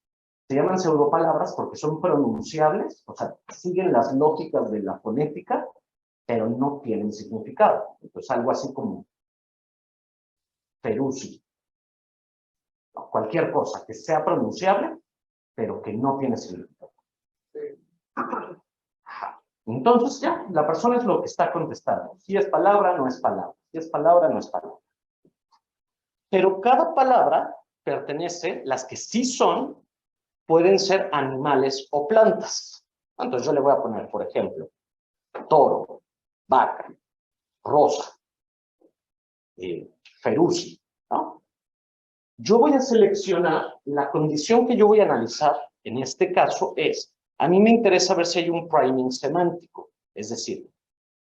Se llaman pseudopalabras porque son pronunciables, o sea, siguen las lógicas de la fonética, pero no tienen significado. Entonces, algo así como Ferrucci. Cualquier cosa que sea pronunciable, pero que no tiene significado. Entonces, ya, la persona es lo que está contestando. Si es palabra, no es palabra. Si es palabra, no es palabra. Pero cada palabra pertenece, las que sí son, pueden ser animales o plantas. Entonces yo le voy a poner, por ejemplo, toro, vaca, rosa, Ferrucci, ¿no? Yo voy a seleccionar, la condición que yo voy a analizar en este caso es, a mí me interesa ver si hay un priming semántico, es decir,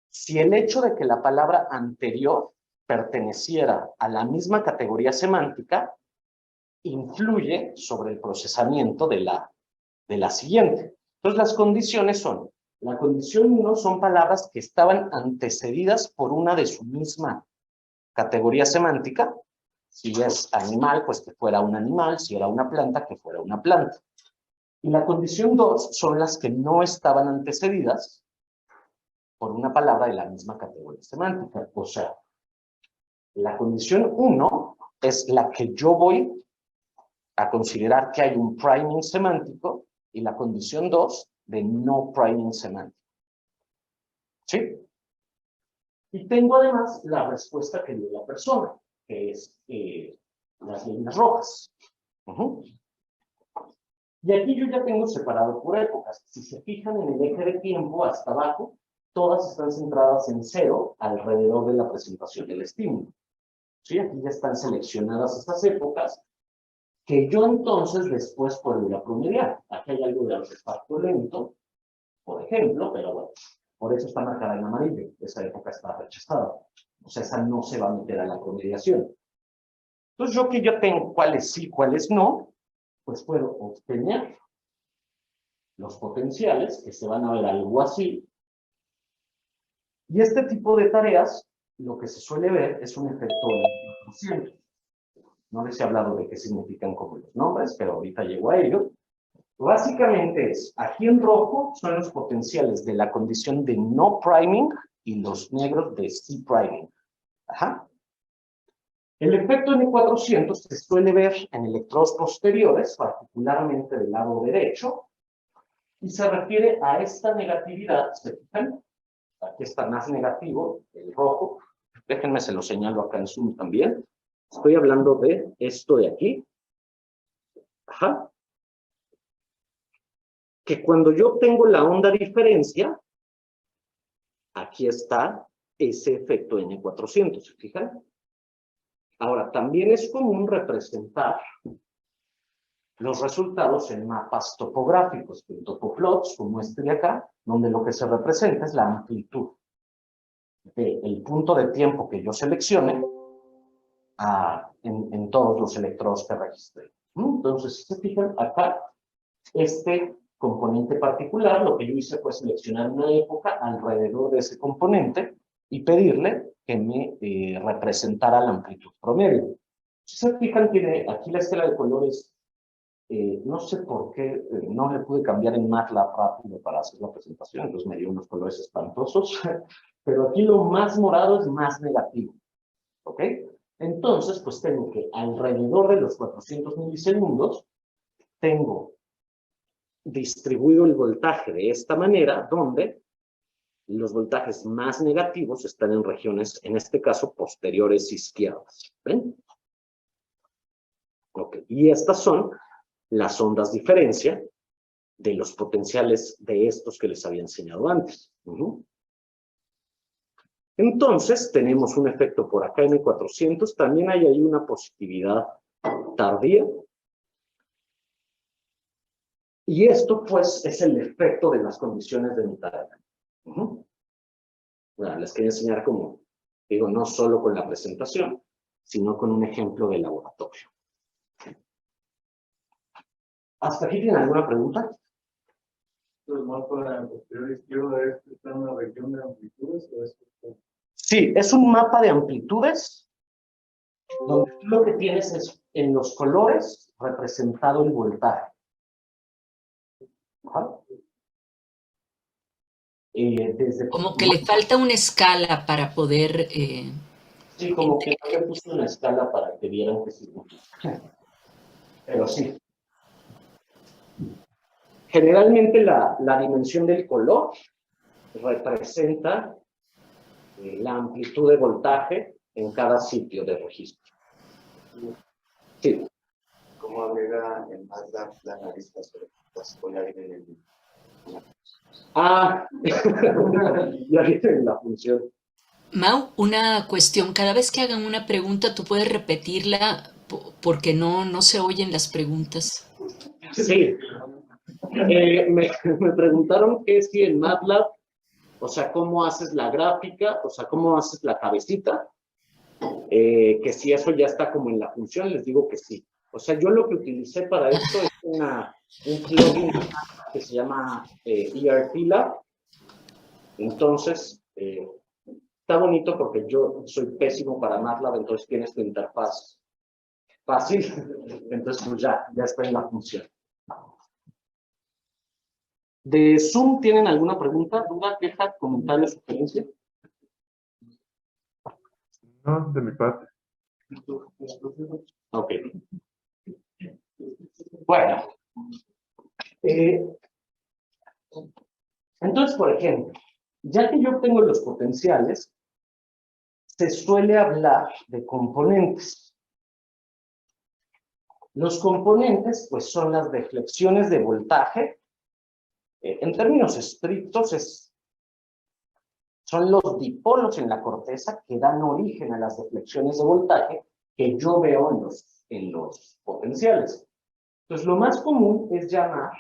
si el hecho de que la palabra anterior perteneciera a la misma categoría semántica influye sobre el procesamiento de la siguiente. Entonces, las condiciones son, la condición 1 son palabras que estaban antecedidas por una de su misma categoría semántica. Si es animal, pues que fuera un animal. Si era una planta, que fuera una planta. Y la condición 2 son las que no estaban antecedidas por una palabra de la misma categoría semántica. O sea, la condición 1 es la que yo voy a considerar que hay un priming semántico y la condición 2 de no priming semántico. ¿Sí? Y tengo además la respuesta que dio la persona, que es las líneas rojas. Y aquí yo ya tengo separado por épocas. Si se fijan en el eje de tiempo hasta abajo, todas están centradas en 0 alrededor de la presentación del estímulo. ¿Sí? Aquí ya están seleccionadas estas épocas que yo entonces después puedo ir a promediar. Aquí hay algo de artefacto lento, por ejemplo, pero bueno, por eso está marcada en amarillo. Esa época está rechazada. O sea, esa no se va a meter a la promediación. Entonces, yo que yo tengo cuáles sí, cuáles no, pues puedo obtener los potenciales, que se van a ver algo así. Y este tipo de tareas, lo que se suele ver es un efecto del 4%. No les he hablado de qué significan como los nombres, pero ahorita llego a ello. Básicamente es, aquí en rojo son los potenciales de la condición de no priming y los negros de sí priming. Ajá. El efecto N400 se suele ver en electrodos posteriores, particularmente del lado derecho, y se refiere a esta negatividad, ¿se fijan? Aquí está más negativo, el rojo. Déjenme se lo señalo acá en Zoom también. Estoy hablando de esto de aquí. Ajá. Que cuando yo obtengo la onda diferencia, aquí está ese efecto N400, ¿se fijan? Ahora, también es común representar los resultados en mapas topográficos, en topoplots, como este de acá, donde lo que se representa es la amplitud del punto de tiempo que yo seleccione en todos los electrodos que registré. Entonces, si se fijan acá, este componente particular, lo que yo hice fue seleccionar una época alrededor de ese componente y pedirle que me representara la amplitud promedio. Si se fijan, tiene aquí la escala de colores, no sé por qué, no le pude cambiar en MATLAB rápido para hacer la presentación, entonces me dio unos colores espantosos, pero aquí lo más morado es más negativo, ¿ok? Entonces, pues tengo que alrededor de los 400 milisegundos, tengo distribuido el voltaje de esta manera, donde los voltajes más negativos están en regiones, en este caso, posteriores izquierdas. ¿Ven? Ok, y estas son las ondas diferencia de los potenciales de estos que les había enseñado antes. Entonces, tenemos un efecto por acá en N400, también hay ahí una positividad tardía. Y esto, pues, es el efecto de las condiciones de mitad de año. Bueno, les quería enseñar como, digo, no solo con la presentación, sino con un ejemplo de laboratorio. ¿Hasta aquí tienen alguna pregunta? ¿El mapa posterior izquierdo está en una región de amplitudes o es? Sí, es un mapa de amplitudes, donde tú lo que tienes es en los colores representado el voltaje. Como que le falta una escala para poder... sí, como que yo le puse una escala para que vieran que sí. Pero sí. Generalmente la dimensión del color representa la amplitud de voltaje en cada sitio de registro. Sí. ¿Cómo agrega en MATLAB la analista sobre las polaridades en el... Ah, ya viene la función. Mau, una cuestión. Cada vez que hagan una pregunta, tú puedes repetirla porque no se oyen las preguntas. Sí. Me preguntaron que si en MATLAB, o sea, cómo haces la gráfica, o sea, cómo haces la cabecita, que si eso ya está como en la función, les digo que sí. O sea, yo lo que utilicé para esto es un plugin que se llama ERP Lab. Entonces, está bonito porque yo soy pésimo para MATLAB, entonces tienes tu interfaz fácil. Entonces, pues ya está en la función. ¿De Zoom tienen alguna pregunta, duda, queja, comentario, sugerencia? No, de mi parte. Ok. Bueno. Entonces, por ejemplo, ya que yo tengo los potenciales, se suele hablar de componentes. Los componentes, pues, son las deflexiones de voltaje. En términos estrictos, son los dipolos en la corteza que dan origen a las deflexiones de voltaje que yo veo en los potenciales. Entonces, lo más común es llamar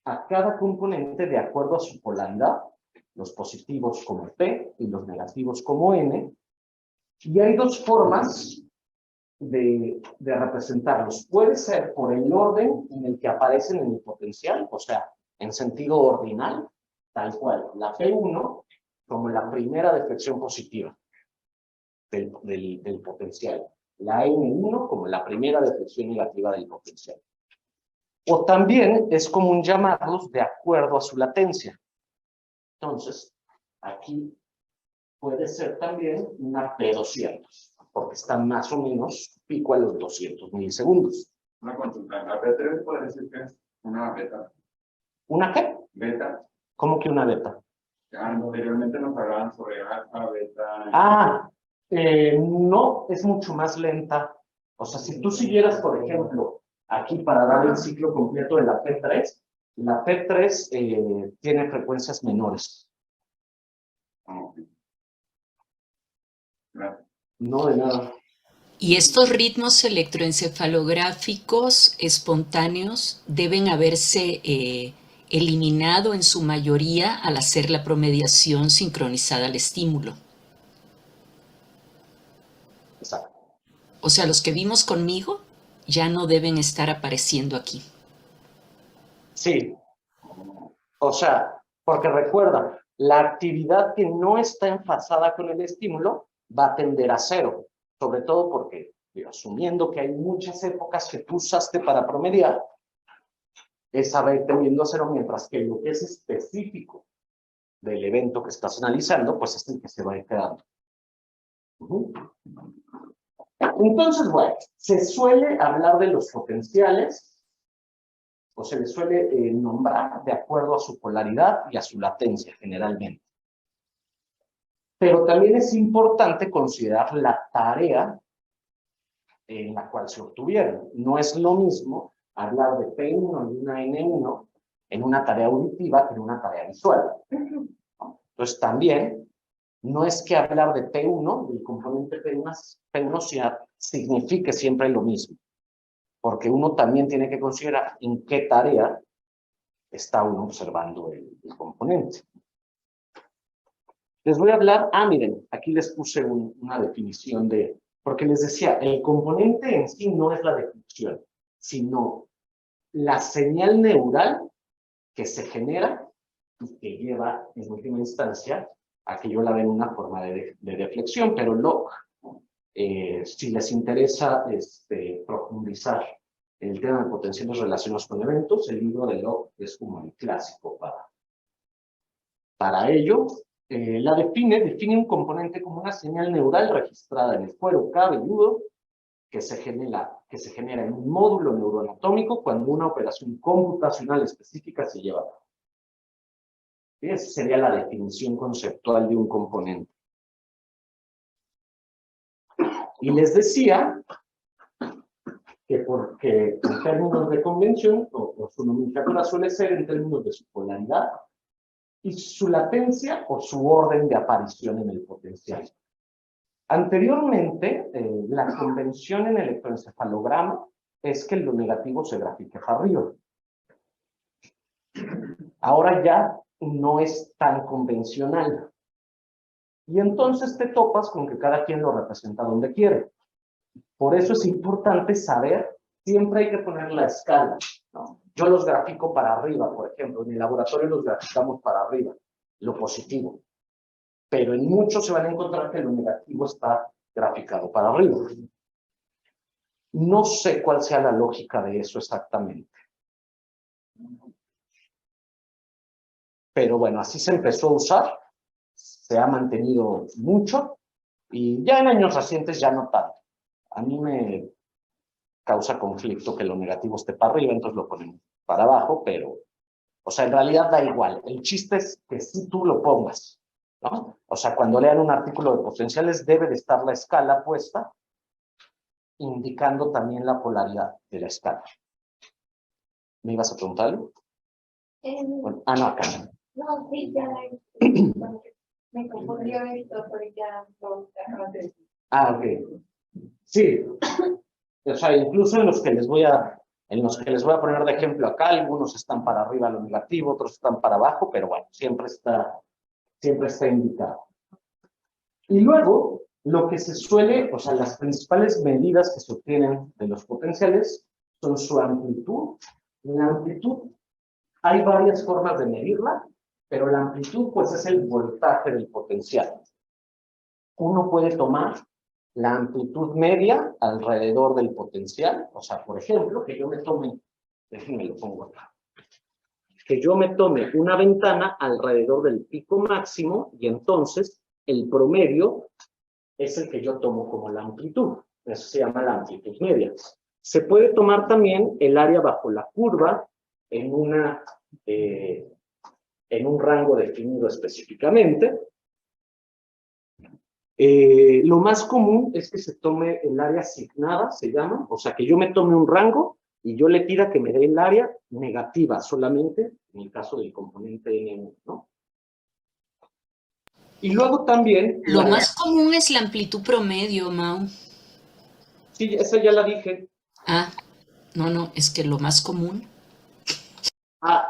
a cada componente de acuerdo a su polaridad, los positivos como P y los negativos como N, y hay dos formas de representarlos. Puede ser por el orden en el que aparecen en el potencial, o sea, en sentido ordinal, tal cual, la P1 como la primera deflexión positiva del potencial, la N1 como la primera deflexión negativa del potencial. O también es común llamarlos de acuerdo a su latencia. Entonces, aquí puede ser también una P200, porque está más o menos pico a los 200 milisegundos. Una consulta, la P3 puede decir que es una beta. ¿Una qué? Beta. ¿Cómo que una beta? Anteriormente nos hablaban sobre alfa, beta. No, es mucho más lenta. O sea, si tú siguieras, por ejemplo, aquí para dar el ciclo completo de la P3 tiene frecuencias menores. Okay. Gracias. No, de nada. Y estos ritmos electroencefalográficos espontáneos deben haberse eliminado en su mayoría al hacer la promediación sincronizada al estímulo. Exacto. O sea, los que vimos conmigo ya no deben estar apareciendo aquí. Sí. O sea, porque recuerda, la actividad que no está enfasada con el estímulo va a tender a cero. Sobre todo porque, asumiendo que hay muchas épocas que tú usaste para promediar, esa va a ir tendiendo a cero, mientras que lo que es específico del evento que estás analizando, pues es el que se va a ir quedando. Entonces, bueno, se suele hablar de los potenciales, o se les suele nombrar de acuerdo a su polaridad y a su latencia, generalmente. Pero también es importante considerar la tarea en la cual se obtuvieron. No es lo mismo hablar de P1 y una N1 en una tarea auditiva que en una tarea visual. Entonces, también no es que hablar de P1, del componente P1 signifique siempre lo mismo, porque uno también tiene que considerar en qué tarea está uno observando el componente. Les voy a hablar, miren, aquí les puse una definición porque les decía, el componente en sí no es la definición, sino la señal neural que se genera y que lleva en última instancia a que yo la vea en una forma de deflexión, pero si les interesa profundizar en el tema de potenciales relacionados con eventos, el libro de Locke es como el clásico para ello. La define un componente como una señal neural registrada en el cuero cabelludo que se genera en un módulo neuroanatómico cuando una operación computacional específica se lleva a cabo. Esa sería la definición conceptual de un componente. Y les decía que porque en términos de convención, o su nomenclatura suele ser en términos de su polaridad y su latencia o su orden de aparición en el potencial. Anteriormente, la convención en electroencefalograma es que lo negativo se grafique para arriba. Ahora ya no es tan convencional. Y entonces te topas con que cada quien lo representa donde quiere. Por eso es importante saber, siempre hay que poner la escala, ¿no? Yo los grafico para arriba, por ejemplo, en el laboratorio los graficamos para arriba, lo positivo. Pero en muchos se van a encontrar que lo negativo está graficado para arriba. No sé cuál sea la lógica de eso exactamente. Pero bueno, así se empezó a usar, se ha mantenido mucho, y ya en años recientes ya no tanto. A mí me causa conflicto que lo negativo esté para arriba, entonces lo ponemos para abajo, pero, o sea, en realidad da igual. El chiste es que si tú lo pongas, ¿no? O sea, cuando lean un artículo de potenciales debe de estar la escala puesta indicando también la polaridad de la escala. ¿Me ibas a preguntar algo? Bueno, no, acá. No, sí, ya me confundió esto, pero ya lo acabas de decir. Ok. Sí. O sea, incluso en los que les voy a poner de ejemplo acá, algunos están para arriba lo negativo, otros están para abajo, pero bueno, siempre está indicado. Y luego, lo que se suele, o sea, las principales medidas que se obtienen de los potenciales son su amplitud. La amplitud, hay varias formas de medirla, pero la amplitud, pues, es el voltaje del potencial. Uno puede tomar la amplitud media alrededor del potencial, o sea, por ejemplo, que yo me tome, déjenme lo pongo acá, que yo me tome una ventana alrededor del pico máximo y entonces el promedio es el que yo tomo como la amplitud. Eso se llama la amplitud media. Se puede tomar también el área bajo la curva en un rango definido específicamente. Lo más común es que se tome el área asignada, se llama, o sea, que yo me tome un rango y yo le pida que me dé el área negativa solamente, en el caso del componente N1, ¿no? Y luego también... Lo más común es la amplitud promedio, Mau. Sí, esa ya la dije. Ah, no, es que lo más común.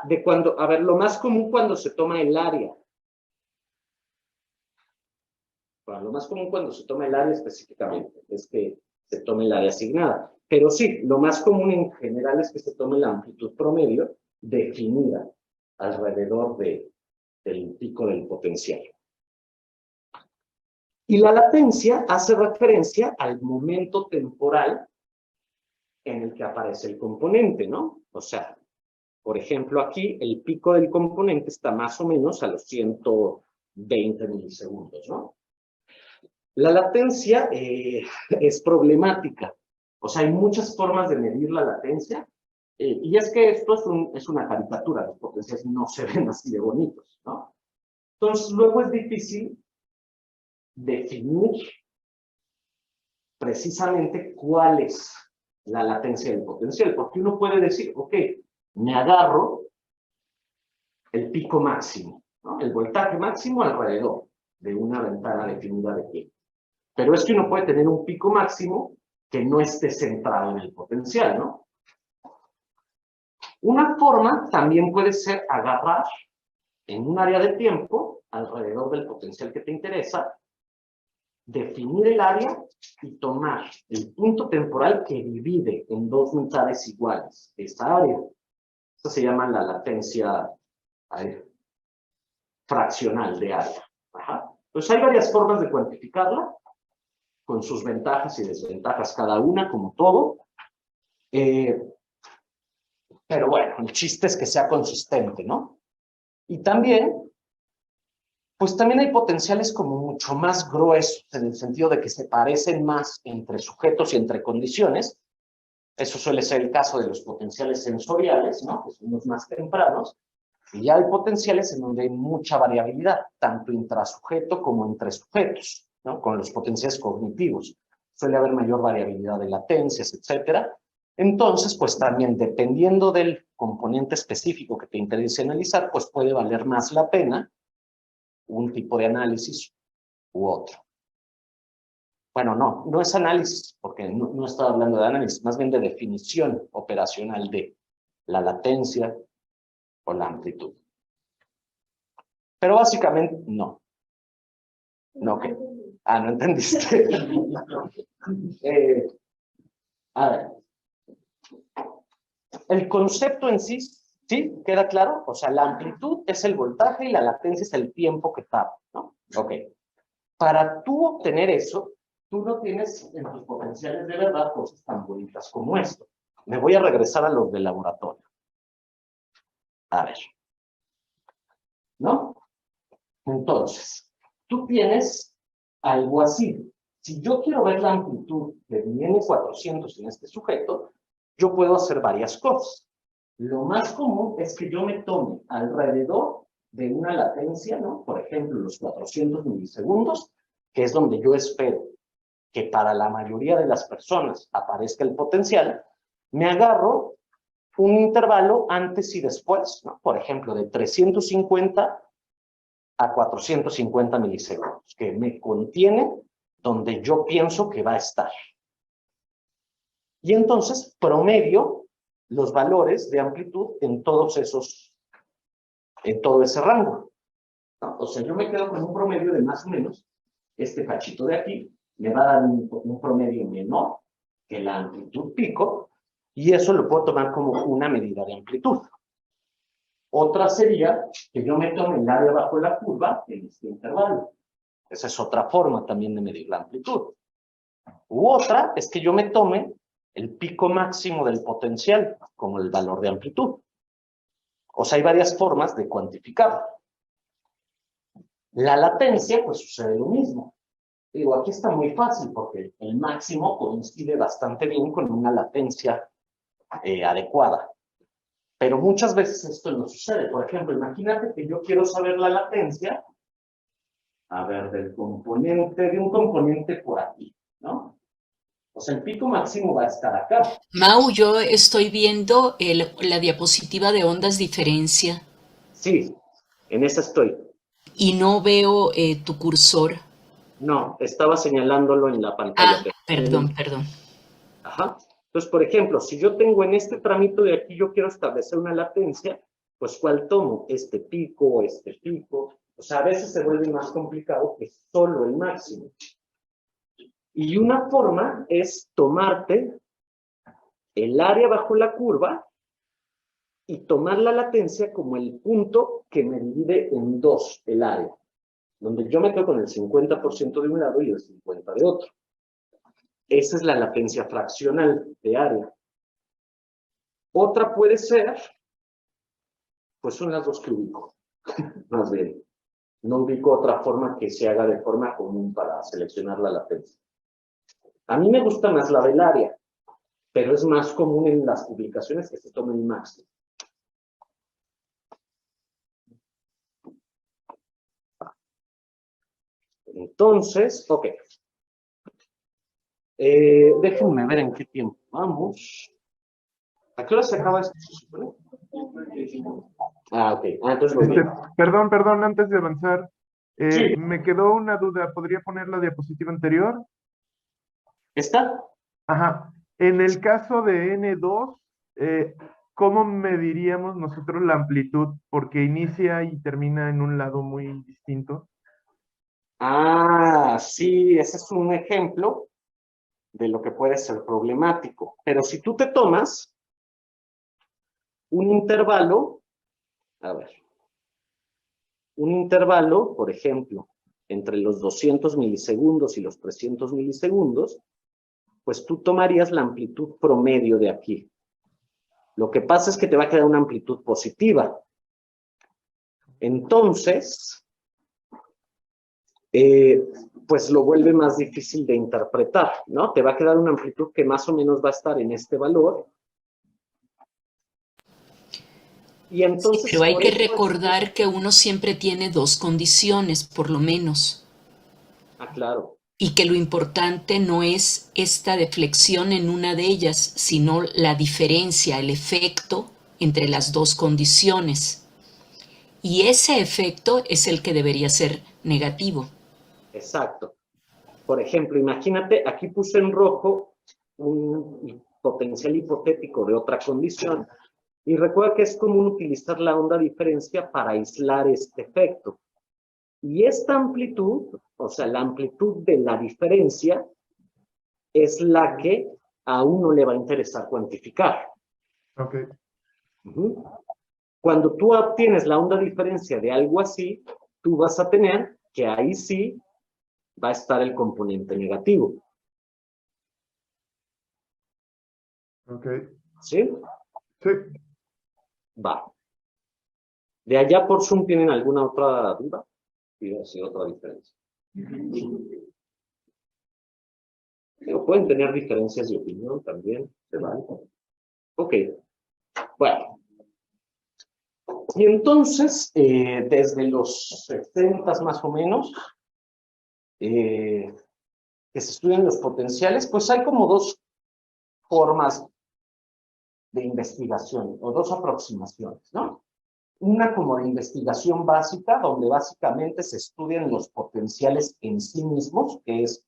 De cuando, a ver, lo más común cuando se toma el área. Bueno, lo más común cuando se toma el área específicamente es que se tome el área asignada. Pero sí, lo más común en general es que se tome la amplitud promedio definida alrededor del pico del potencial. Y la latencia hace referencia al momento temporal en el que aparece el componente, ¿no? O sea, por ejemplo, aquí el pico del componente está más o menos a los 120 milisegundos, ¿no? La latencia es problemática. O sea, hay muchas formas de medir la latencia. Y es que esto es una caricatura. Los potenciales no se ven así de bonitos, ¿no? Entonces, luego es difícil definir precisamente cuál es la latencia del potencial. Porque uno puede decir, ok, me agarro el pico máximo, ¿no? El voltaje máximo alrededor de una ventana definida de tiempo. Pero es que uno puede tener un pico máximo que no esté centrado en el potencial, ¿no? Una forma también puede ser agarrar en un área de tiempo, alrededor del potencial que te interesa, definir el área y tomar el punto temporal que divide en dos mitades iguales esa área. Esto se llama la latencia fraccional de área. Ajá. Entonces hay varias formas de cuantificarla, con sus ventajas y desventajas cada una, como todo. Pero bueno, el chiste es que sea consistente, ¿no? Y también, pues también hay potenciales como mucho más gruesos, en el sentido de que se parecen más entre sujetos y entre condiciones. Eso suele ser el caso de los potenciales sensoriales, ¿no? Que son los más tempranos. Y ya hay potenciales en donde hay mucha variabilidad, tanto intrasujeto como entre sujetos, ¿no? Con los potenciales cognitivos. Suele haber mayor variabilidad de latencias, etcétera. Entonces, pues también dependiendo del componente específico que te interese analizar, pues puede valer más la pena un tipo de análisis u otro. Bueno, no es análisis, porque no estaba hablando de análisis, más bien de definición operacional de la latencia o la amplitud. Pero básicamente, no. No, ¿qué? No entendiste. A ver. El concepto en sí, ¿sí? ¿Queda claro? O sea, la amplitud es el voltaje y la latencia es el tiempo que tarda, ¿no? Ok. Para tú obtener eso, tú no tienes en tus potenciales de verdad cosas tan bonitas como esto. Me voy a regresar a los del laboratorio. A ver. ¿No? Entonces, tú tienes algo así. Si yo quiero ver la amplitud de mi N400 en este sujeto, yo puedo hacer varias cosas. Lo más común es que yo me tome alrededor de una latencia, ¿no? Por ejemplo, los 400 milisegundos, que es donde yo espero que para la mayoría de las personas aparezca el potencial, me agarro un intervalo antes y después, ¿no? Por ejemplo, de 350 a 450 milisegundos, que me contiene donde yo pienso que va a estar. Y entonces promedio los valores de amplitud en todo ese rango, ¿no? O sea, yo me quedo con un promedio de más o menos, este cachito de aquí me va a dar un promedio menor que la amplitud pico, y eso lo puedo tomar como una medida de amplitud. Otra sería que yo me tome el área bajo la curva en este intervalo. Esa es otra forma también de medir la amplitud. U otra es que yo me tome el pico máximo del potencial como el valor de amplitud. O sea, hay varias formas de cuantificarlo. La latencia, pues sucede lo mismo. Digo, aquí está muy fácil porque el máximo coincide bastante bien con una latencia adecuada. Pero muchas veces esto no sucede. Por ejemplo, imagínate que yo quiero saber la latencia, a ver, de un componente por aquí, ¿no? O sea, el pico máximo va a estar acá. Mau, yo estoy viendo la diapositiva de ondas diferencia Sí, en esa estoy. y no veo tu cursor. No, estaba señalándolo en la pantalla. Perdón. Ajá. Entonces, por ejemplo, si yo tengo en este tramito de aquí, yo quiero establecer una latencia, pues ¿cuál tomo? Este pico. O sea, a veces se vuelve más complicado que solo el máximo. Y una forma es tomarte el área bajo la curva y tomar la latencia como el punto que me divide en dos el área, donde yo me quedo con el 50% de un lado y el 50% de otro. Esa es la latencia fraccional de área. Otra puede ser, pues son las dos que ubico, más bien. No ubico otra forma que se haga de forma común para seleccionar la latencia. A mí me gusta más la del área, pero es más común en las publicaciones que se tome el máximo. Entonces, ok. Déjenme ver en qué tiempo vamos. ¿A qué hora se acaba esto? Ok. Entonces Perdón, antes de avanzar, sí. me quedó una duda. ¿Podría poner la diapositiva anterior? ¿Está? Ajá. En el caso de N2, ¿cómo mediríamos nosotros la amplitud? Porque inicia y termina en un lado muy distinto. Sí, ese es un ejemplo de lo que puede ser problemático. Pero si tú te tomas un intervalo, por ejemplo, entre los 200 milisegundos y los 300 milisegundos, pues tú tomarías la amplitud promedio de aquí. Lo que pasa es que te va a quedar una amplitud positiva. Entonces, pues lo vuelve más difícil de interpretar, ¿no? Te va a quedar una amplitud que más o menos va a estar en este valor. Y entonces, sí, pero hay que recordar que uno siempre tiene dos condiciones, por lo menos. Claro. Y que lo importante no es esta deflexión en una de ellas, sino la diferencia, el efecto entre las dos condiciones. Y ese efecto es el que debería ser negativo. Exacto. Por ejemplo, imagínate, aquí puse en rojo un potencial hipotético de otra condición. Y recuerda que es común utilizar la onda diferencia para aislar este efecto. Y esta amplitud, o sea, la amplitud de la diferencia, es la que a uno le va a interesar cuantificar. Ok. Cuando tú obtienes la onda diferencia de algo así, tú vas a tener que ahí sí va a estar el componente negativo. Ok. ¿Sí? Sí. Va. ¿De allá por Zoom tienen alguna otra duda? Y así otra diferencia. Pueden tener diferencias de opinión también, se vale. Ok. Bueno. Y entonces, desde los 70 más o menos, que se estudian los potenciales, pues hay como dos formas de investigación o dos aproximaciones, ¿no? Una como de investigación básica, donde básicamente se estudian los potenciales en sí mismos, que es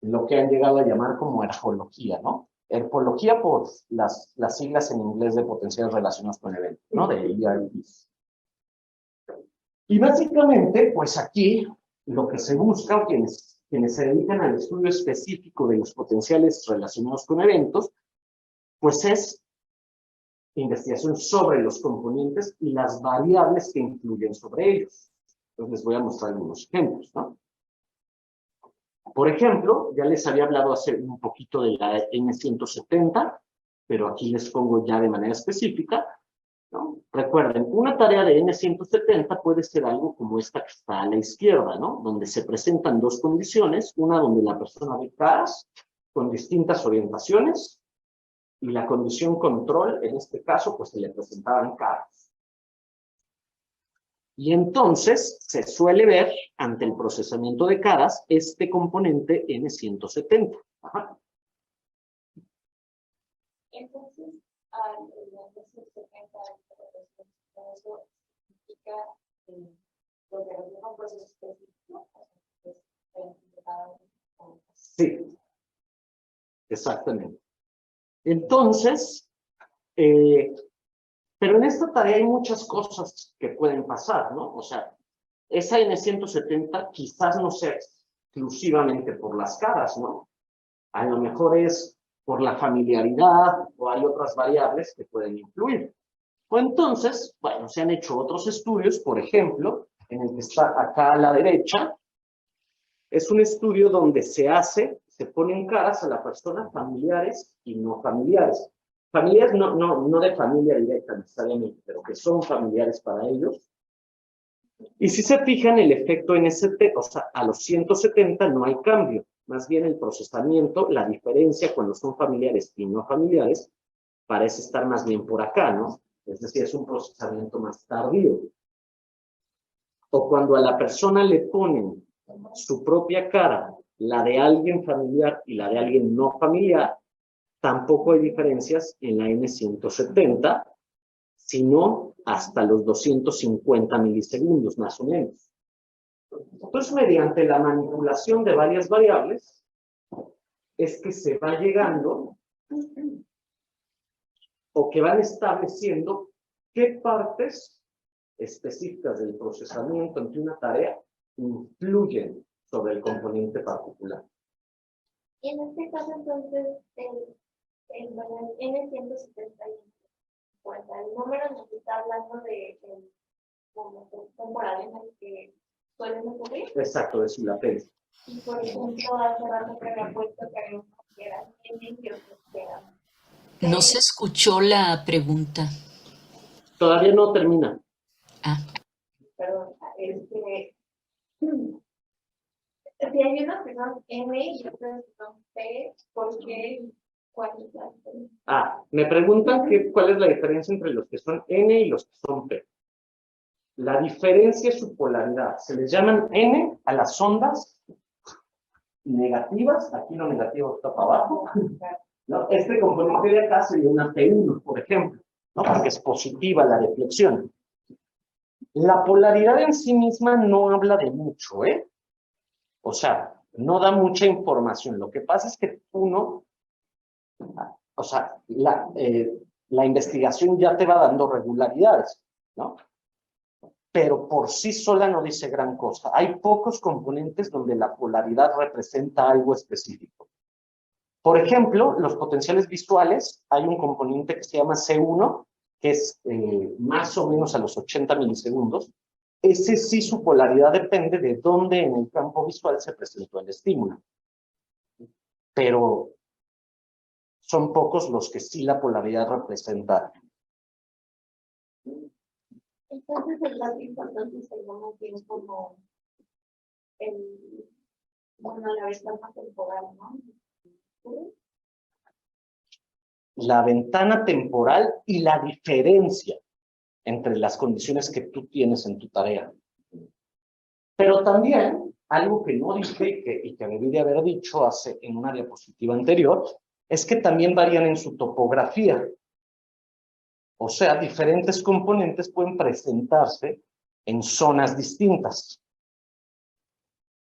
lo que han llegado a llamar como herfología, ¿no? Herfología por las siglas en inglés de potenciales relacionados con eventos, ¿no? De ERPs. Y básicamente, pues aquí lo que se busca, o quienes se dedican al estudio específico de los potenciales relacionados con eventos, pues es investigación sobre los componentes y las variables que influyen sobre ellos. Entonces les voy a mostrar algunos ejemplos, ¿no? Por ejemplo, ya les había hablado hace un poquito de la N170, pero aquí les pongo ya de manera específica, ¿no? Recuerden, una tarea de N170 puede ser algo como esta que está a la izquierda, ¿no? Donde se presentan dos condiciones, una donde la persona ve caras con distintas orientaciones, y la condición control, en este caso, pues se le presentaban caras. Y entonces se suele ver, ante el procesamiento de caras, este componente N170. Ajá. Entonces, al N170, eso significa lo que es un proceso específico. Sí, exactamente. Entonces, pero en esta tarea hay muchas cosas que pueden pasar, ¿no? O sea, esa N170 quizás no sea exclusivamente por las caras, ¿no? A lo mejor es por la familiaridad o hay otras variables que pueden influir. O entonces, bueno, se han hecho otros estudios, por ejemplo, en el que está acá a la derecha, es un estudio donde se ponen caras a la persona familiares y no familiares. Familiares no de familia directa necesariamente, pero que son familiares para ellos. Y si se fijan, el efecto NST, o sea, a los 170 no hay cambio. Más bien el procesamiento, la diferencia cuando son familiares y no familiares, parece estar más bien por acá, ¿no? Es decir, es un procesamiento más tardío. O cuando a la persona le ponen su propia cara, la de alguien familiar y la de alguien no familiar, tampoco hay diferencias en la N170, sino hasta los 250 milisegundos, más o menos. Entonces, mediante la manipulación de varias variables, es que se va llegando o que van estableciendo qué partes específicas del procesamiento ante una tarea influyen sobre el componente particular. Y en este caso, entonces, el N170, el número nos está hablando de momentos temporales en el que suelen ocurrir. Exacto, de su latencia. Y por ejemplo, hace rato que había puesto que hay unos que eran N y otros que eran. No se escuchó la pregunta. Todavía no termina. Ah. Perdón, si hay unos que son M y otros que son P, ¿por qué? ¿Cuál es la diferencia? Me preguntan cuál es la diferencia entre los que son N y los que son P. La diferencia es su polaridad. Se les llaman N a las ondas negativas. Aquí lo negativo está para abajo, ¿no? Este componente de acá sería una P1, por ejemplo, ¿no? Porque es positiva la deflexión. La polaridad en sí misma no habla de mucho, ¿eh? O sea, no da mucha información. Lo que pasa es que uno, o sea, la investigación ya te va dando regularidades, ¿no? Pero por sí sola no dice gran cosa. Hay pocos componentes donde la polaridad representa algo específico. Por ejemplo, los potenciales visuales, hay un componente que se llama C1, que es más o menos a los 80 milisegundos. Ese sí, su polaridad depende de dónde en el campo visual se presentó el estímulo. Pero son pocos los que sí la polaridad representa. Entonces, el dato importante según es como la ventana temporal, ¿no? La ventana temporal y la diferencia entre las condiciones que tú tienes en tu tarea. Pero también algo que no dije y que debí de haber dicho en una diapositiva anterior, es que también varían en su topografía. O sea, diferentes componentes pueden presentarse en zonas distintas.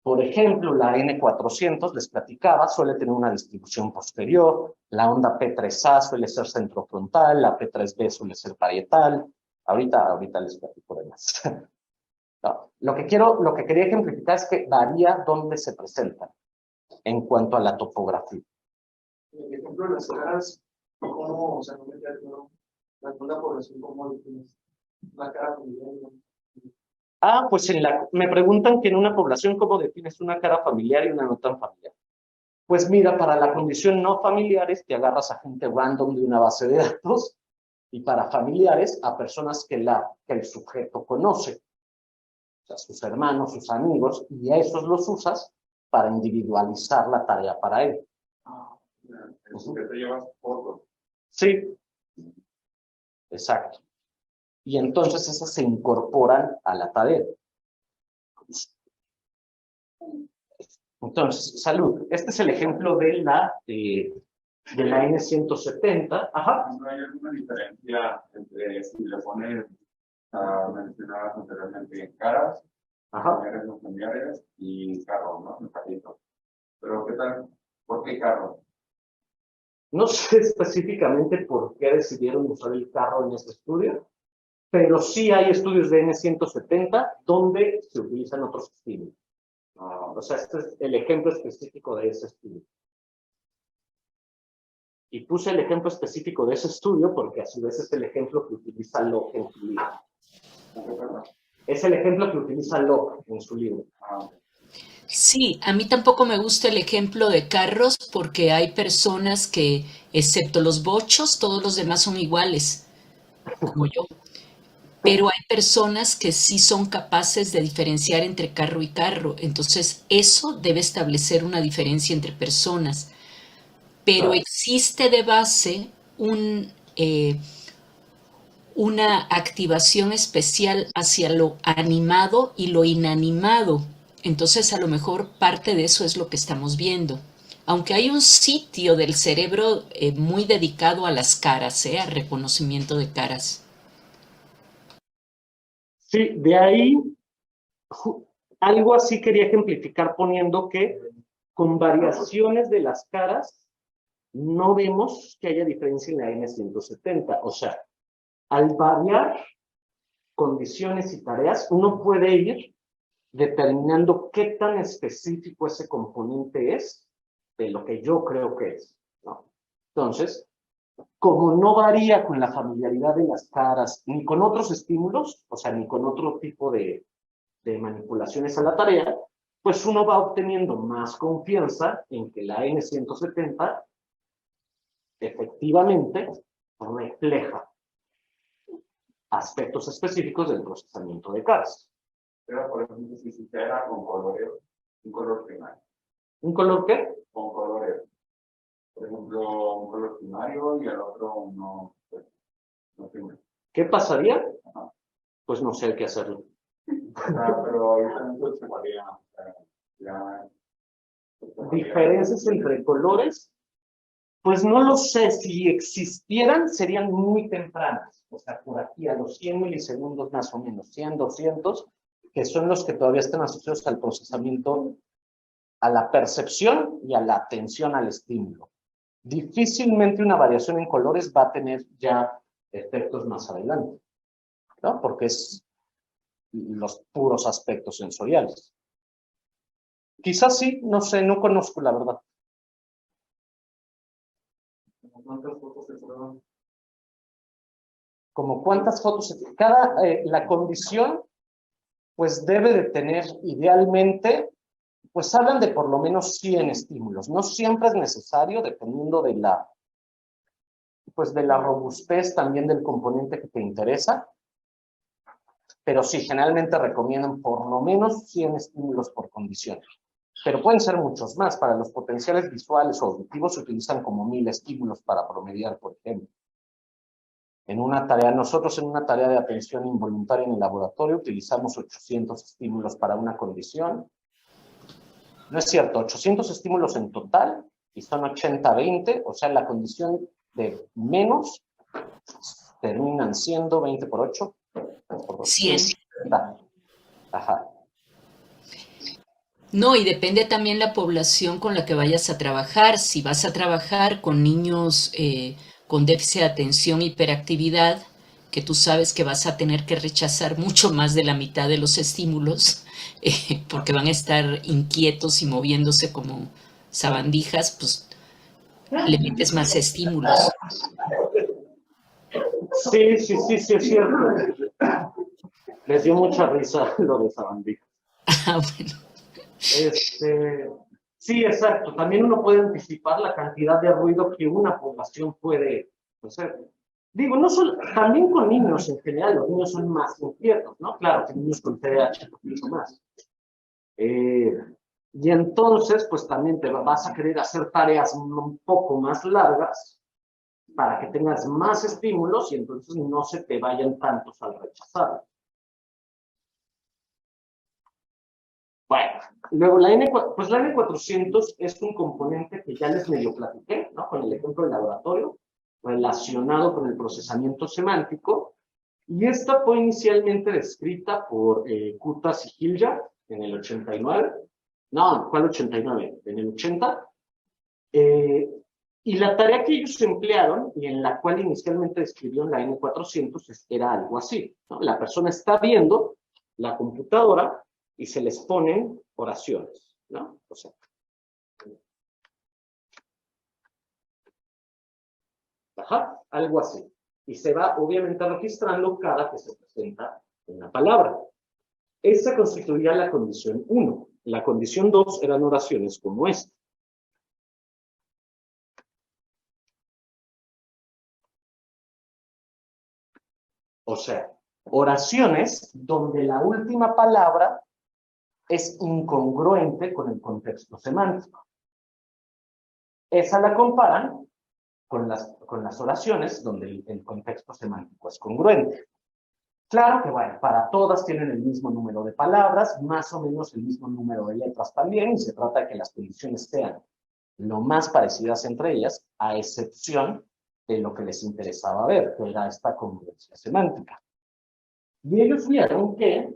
Por ejemplo, la N400, les platicaba, suele tener una distribución posterior, la onda P3A suele ser centrofrontal, la P3B suele ser parietal. Ahorita les platico de más. No, lo que quería ejemplificar es que varía dónde se presentan en cuanto a la topografía. Por ejemplo, las caras, ¿cómo, o sea, no me quedo, la población, cómo defines la cara familiar? Pues me preguntan que en una población, ¿cómo defines una cara familiar y una no tan familiar? Pues mira, para la condición no familiares, te agarras a gente random de una base de datos, y para familiares, a personas que el sujeto conoce. O sea, sus hermanos, sus amigos, y a esos los usas para individualizar la tarea para él. El sujeto lleva fotos. Sí, exacto. Y entonces esas se incorporan a la tarea. Entonces, salud. Este es el ejemplo de la N170. Ajá. ¿No hay alguna diferencia entre si le pones mencionadas anteriormente caras, familiares no familiares y carro, ¿no? Un carrito. Pero ¿qué tal? ¿Por qué carro? No sé específicamente por qué decidieron usar el carro en este estudio, pero sí hay estudios de N170 donde se utilizan otros estilos. O sea, este es el ejemplo específico de ese estudio. Y puse el ejemplo específico de ese estudio porque a su vez es el ejemplo que utiliza Locke en su libro. Es el ejemplo que utiliza Locke en su libro. Sí, a mí tampoco me gusta el ejemplo de carros porque hay personas que, excepto los bochos, todos los demás son iguales, como yo. Pero hay personas que sí son capaces de diferenciar entre carro y carro. Entonces, eso debe establecer una diferencia entre personas. Pero existe de base una activación especial hacia lo animado y lo inanimado. Entonces, a lo mejor parte de eso es lo que estamos viendo. Aunque hay un sitio del cerebro muy dedicado a las caras, al reconocimiento de caras. Sí, de ahí algo así quería ejemplificar poniendo que con variaciones de las caras no vemos que haya diferencia en la N170. O sea, al variar condiciones y tareas, uno puede ir determinando qué tan específico ese componente es de lo que yo creo que es, ¿no? Entonces, como no varía con la familiaridad de las caras, ni con otros estímulos, o sea, ni con otro tipo de manipulaciones a la tarea, pues uno va obteniendo más confianza en que la N170 efectivamente refleja aspectos específicos del procesamiento de caras. Pero, por ejemplo, si se hiciera con coloreo, un color primario. ¿Un color qué? Con coloreo. Por ejemplo, un color primario y el otro no primario. ¿Qué pasaría? Pues no sé qué hacerlo. Pero ahí también se varía. ¿Diferencias entre colores? Pues no lo sé. Si existieran, serían muy tempranas. O sea, por aquí a los 100 milisegundos más o menos, 100, 200, que son los que todavía están asociados al procesamiento, a la percepción y a la atención al estímulo. Difícilmente una variación en colores va a tener ya efectos más adelante, ¿no? Porque es los puros aspectos sensoriales. Quizás sí, no sé, no conozco la verdad. ¿Cuántas fotos se fueron? Como cuántas fotos, la condición pues debe de tener idealmente, pues hablan de por lo menos 100 estímulos. No siempre es necesario, dependiendo de la robustez también del componente que te interesa, pero sí, generalmente recomiendan por lo menos 100 estímulos por condición. Pero pueden ser muchos más. Para los potenciales visuales o auditivos se utilizan como 1000 estímulos para promediar, por ejemplo. Nosotros en una tarea de atención involuntaria en el laboratorio utilizamos 800 estímulos para una condición No es cierto, 800 estímulos en total y son 80-20, o sea, la condición de menos terminan siendo 20 por 8. 100. Ajá. No, y depende también la población con la que vayas a trabajar. Si vas a trabajar con niños con déficit de atención, hiperactividad, que tú sabes que vas a tener que rechazar mucho más de la mitad de los estímulos, porque van a estar inquietos y moviéndose como sabandijas, pues le metes más estímulos. Sí, es cierto. Les dio mucha risa lo de sabandijas. Ah, bueno. Sí, exacto. También uno puede anticipar la cantidad de ruido que una población puede hacer. Digo, no solo, también con niños en general, los niños son más inquietos, ¿no? Claro, que niños con TDAH mucho más. Y entonces, pues también te vas a querer hacer tareas un poco más largas para que tengas más estímulos y entonces no se te vayan tantos al rechazar. Bueno, luego la N400 es un componente que ya les medio platiqué, ¿no? Con el ejemplo del laboratorio, relacionado con el procesamiento semántico, y esta fue inicialmente descrita por Kutas y Hilliard en el 89. No, ¿cuál 89? En el 80. Y la tarea que ellos emplearon, y en la cual inicialmente describieron la N400, era algo así, ¿no? La persona está viendo la computadora y se les ponen oraciones, ¿no? O sea, ajá, algo así. Y se va obviamente registrando cada que se presenta una palabra. Esa constituía la condición 1. La condición 2 eran oraciones como esta. O sea, oraciones donde la última palabra es incongruente con el contexto semántico. Esa la comparan con las oraciones donde el contexto semántico es congruente. Claro que, bueno, para todas tienen el mismo número de palabras, más o menos el mismo número de letras también, y se trata de que las condiciones sean lo más parecidas entre ellas, a excepción de lo que les interesaba ver, que era esta congruencia semántica. Y ellos vieron que,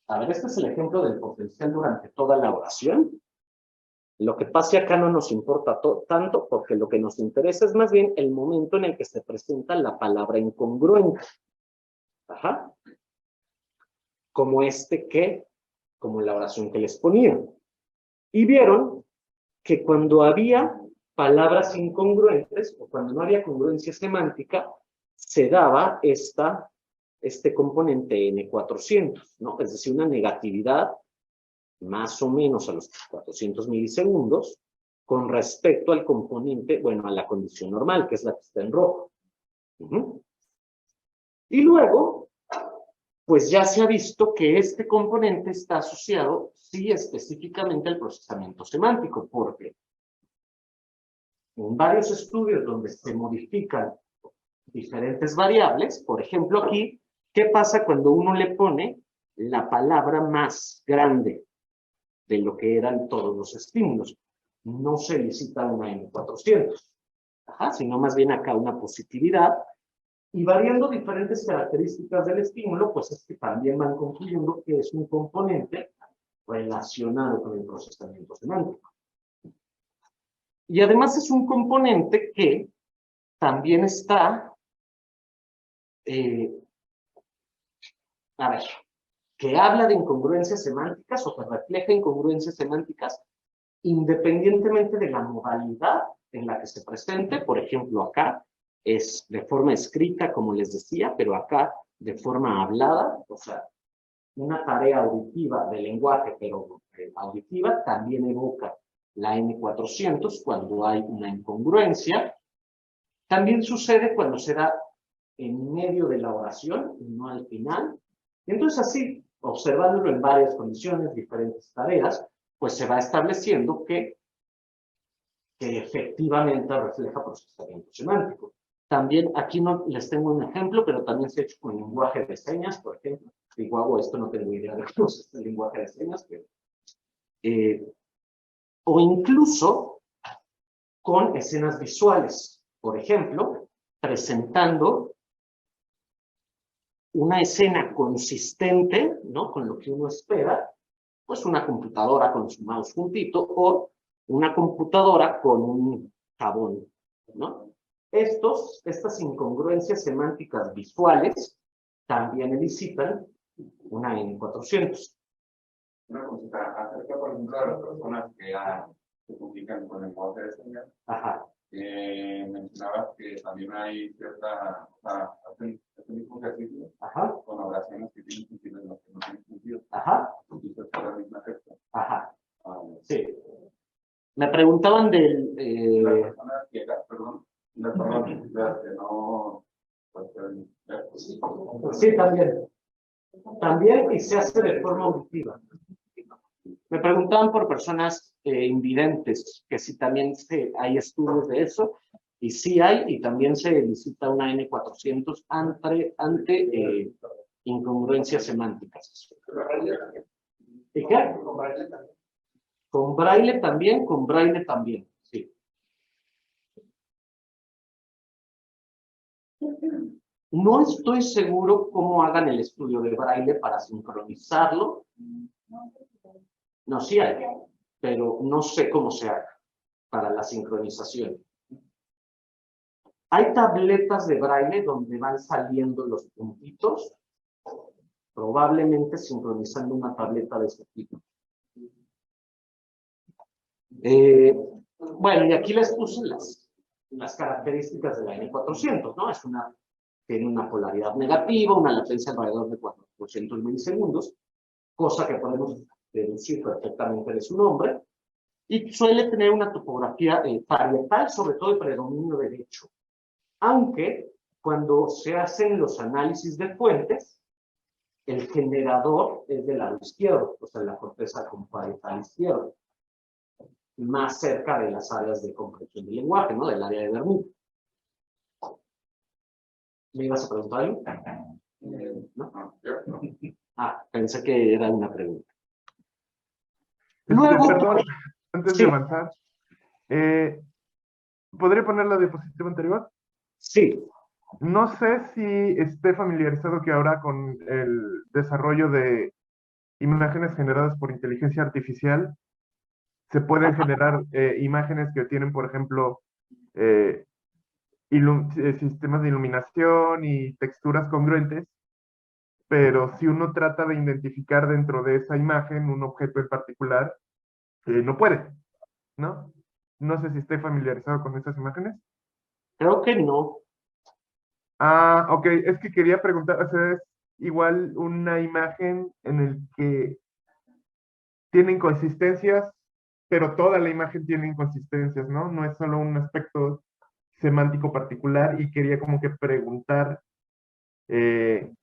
a ver, este es el ejemplo del potencial durante toda la oración. Lo que pase acá no nos importa tanto, porque lo que nos interesa es más bien el momento en el que se presenta la palabra incongruente. Ajá. Como como la oración que les ponía. Y vieron que cuando había palabras incongruentes, o cuando no había congruencia semántica, se daba este componente N400, ¿no? Es decir, una negatividad más o menos a los 400 milisegundos con respecto al componente, bueno, a la condición normal, que es la que está en rojo. Y luego, pues ya se ha visto que este componente está asociado, sí, específicamente al procesamiento semántico, porque en varios estudios donde se modifican diferentes variables, por ejemplo aquí, ¿qué pasa cuando uno le pone la palabra más grande de lo que eran todos los estímulos? No se elicita una N400, sino más bien acá una positividad, y variando diferentes características del estímulo, pues es que también van concluyendo que es un componente relacionado con el procesamiento semántico. Y además es un componente que también está, que habla de incongruencias semánticas o que refleja incongruencias semánticas independientemente de la modalidad en la que se presente. Por ejemplo, acá es de forma escrita, como les decía, pero acá de forma hablada, o sea, una tarea auditiva de lenguaje, pero auditiva, también evoca la N400 cuando hay una incongruencia. También sucede cuando se da en medio de la oración y no al final. Entonces así, observándolo en varias condiciones, diferentes tareas, pues se va estableciendo que efectivamente refleja procesamiento semántico. También aquí no les tengo un ejemplo, pero también se ha hecho con lenguaje de señas, por ejemplo. Digo, hago esto, no tengo idea de cómo es este lenguaje de señas, pero o incluso con escenas visuales. Por ejemplo, presentando una escena consistente, ¿no? Con lo que uno espera, pues una computadora con su mouse juntito o una computadora con un jabón, ¿no? Estas incongruencias semánticas visuales también elicitan una N400. Una consulta acerca, por ejemplo, de las personas que se comunican con el lenguaje de señas. Ajá. Mencionabas que también hay cierta, hacen mismo ejercicio. Ajá. Con oraciones que tienen sentido y las que no tienen sentido. Ajá. Y se espera la misma gesto. Ajá. Sí. Me preguntaban del... Las personas ciegas, perdón, las personas que no... Sí, también. También, y se hace de forma auditiva. Me preguntaban por personas invidentes, que si también hay estudios de eso, y sí hay, y también se elicita una N400 ante incongruencias semánticas. ¿Y qué? Con braille también, sí. No estoy seguro cómo hagan el estudio de braille para sincronizarlo. No, sí hay, pero no sé cómo se haga para la sincronización. Hay tabletas de braille donde van saliendo los puntitos, probablemente sincronizando una tableta de este tipo. Bueno, y aquí les puse las características de la N400, ¿no? Tiene una polaridad negativa, una latencia alrededor de 400 milisegundos, cosa que podemos deducir perfectamente de su nombre, y suele tener una topografía parietal, sobre todo de predominio derecho. Aunque cuando se hacen los análisis de fuentes, el generador es del lado izquierdo, o sea, la corteza con parietal izquierdo, más cerca de las áreas de comprensión del lenguaje, ¿no? Del área de Bermuda. ¿Me ibas a preguntar algo? ¿No? Ah, pensé que era una pregunta. Luego, perdón, antes sí. de avanzar, ¿podría poner la diapositiva anterior? Sí. No sé si esté familiarizado que ahora con el desarrollo de imágenes generadas por inteligencia artificial, se pueden generar imágenes que tienen, por ejemplo, sistemas de iluminación y texturas congruentes, pero si uno trata de identificar dentro de esa imagen un objeto en particular, no puede, ¿no? No sé si esté familiarizado con estas imágenes. Creo que no. Ah, ok, es que quería preguntar, o sea, es igual una imagen en el que tiene inconsistencias, pero toda la imagen tiene inconsistencias, ¿no? No es solo un aspecto semántico particular, y quería como que preguntar si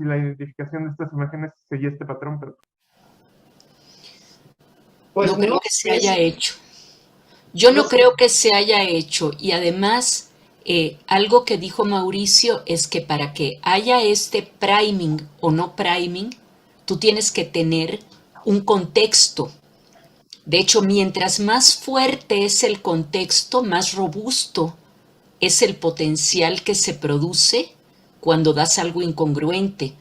la identificación de estas imágenes seguía este patrón. Pero... Pues no creo no que se haya hecho. Yo no creo que se haya hecho, y además algo que dijo Mauricio es que para que haya este priming o no priming, tú tienes que tener un contexto. De hecho, mientras más fuerte es el contexto, más robusto es el potencial que se produce cuando das algo incongruente.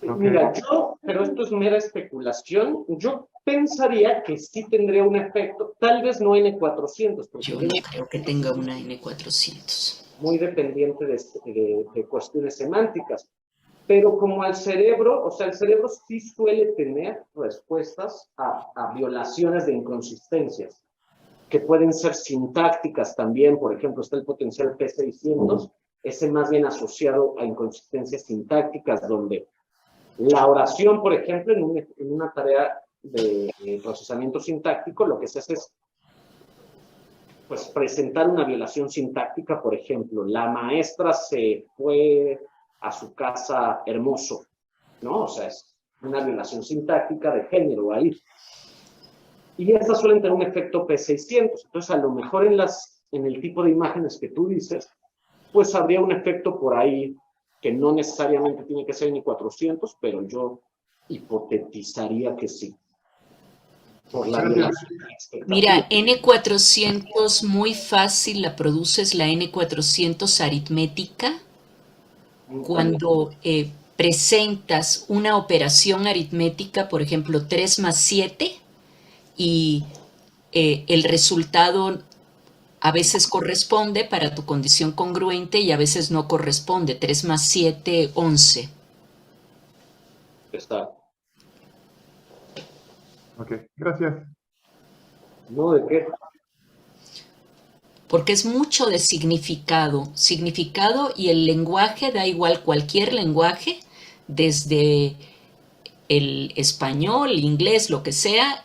Mira, pero esto es mera especulación, yo pensaría que sí tendría un efecto, tal vez no N400. Porque yo no creo que tenga una N400. Muy dependiente de cuestiones semánticas. Pero como al cerebro, o sea, el cerebro sí suele tener respuestas a violaciones de inconsistencias, que pueden ser sintácticas también. Por ejemplo, está el potencial P600, ese más bien asociado a inconsistencias sintácticas, donde la oración, por ejemplo, en una tarea de procesamiento sintáctico, lo que se hace es pues, presentar una violación sintáctica. Por ejemplo, la maestra se fue a su casa hermoso, ¿no? O sea, es una violación sintáctica de género ahí. Y estas suelen tener un efecto P600. Entonces, a lo mejor en el tipo de imágenes que tú dices, pues habría un efecto por ahí que no necesariamente tiene que ser N400, pero yo hipotetizaría que sí. Por la relación. Mira, N400 muy fácil la produces la N400 aritmética cuando presentas una operación aritmética, por ejemplo, 3 más 7, y el resultado a veces corresponde para tu condición congruente y a veces no corresponde. 3 más 7, 11. Está. Ok, gracias. ¿No? ¿De qué? Porque es mucho de significado. Significado y el lenguaje, da igual cualquier lenguaje, desde el español, inglés, lo que sea,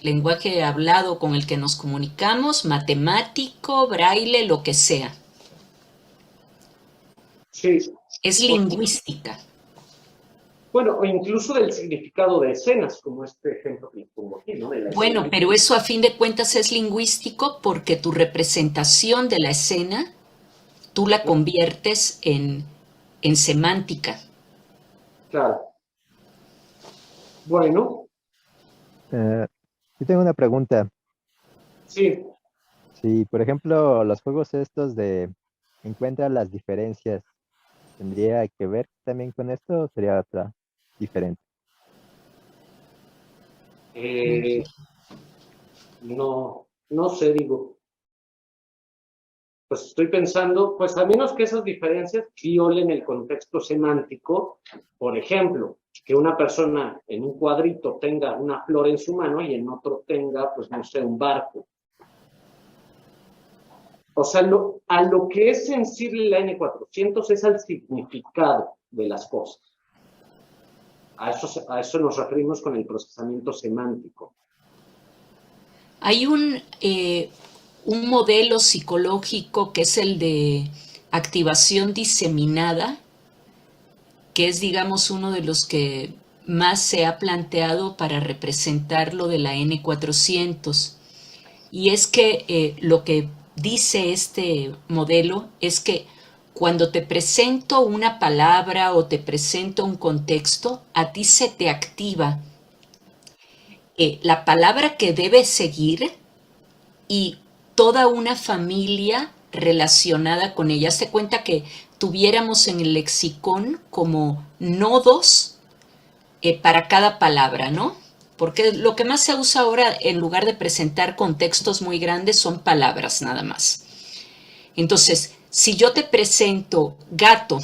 lenguaje hablado con el que nos comunicamos, matemático, braille, lo que sea. Sí. Es lingüística. Bueno, o incluso del significado de escenas, como este ejemplo que les pongo aquí, ¿no? Bueno, pero eso a fin de cuentas es lingüístico porque tu representación de la escena, tú la conviertes en semántica. Claro. Bueno. Yo tengo una pregunta. Sí. Si, por ejemplo, los juegos estos de encuentra las diferencias, ¿tendría que ver también con esto o sería otra diferente? No sé, digo. Pues estoy pensando, pues a menos que esas diferencias violen el contexto semántico, por ejemplo, que una persona en un cuadrito tenga una flor en su mano y en otro tenga, pues no sé, un barco. O sea, a lo que es sensible la N400 es al significado de las cosas. A eso nos referimos con el procesamiento semántico. Hay un modelo psicológico que es el de activación diseminada, que es, digamos, uno de los que más se ha planteado para representar lo de la N400. Y es que lo que dice este modelo es que cuando te presento una palabra o te presento un contexto, a ti se te activa la palabra que debe seguir y toda una familia relacionada con ella. Hazte cuenta que tuviéramos en el lexicón como nodos para cada palabra, ¿no? Porque lo que más se usa ahora, en lugar de presentar contextos muy grandes, son palabras nada más. Entonces, si yo te presento gato,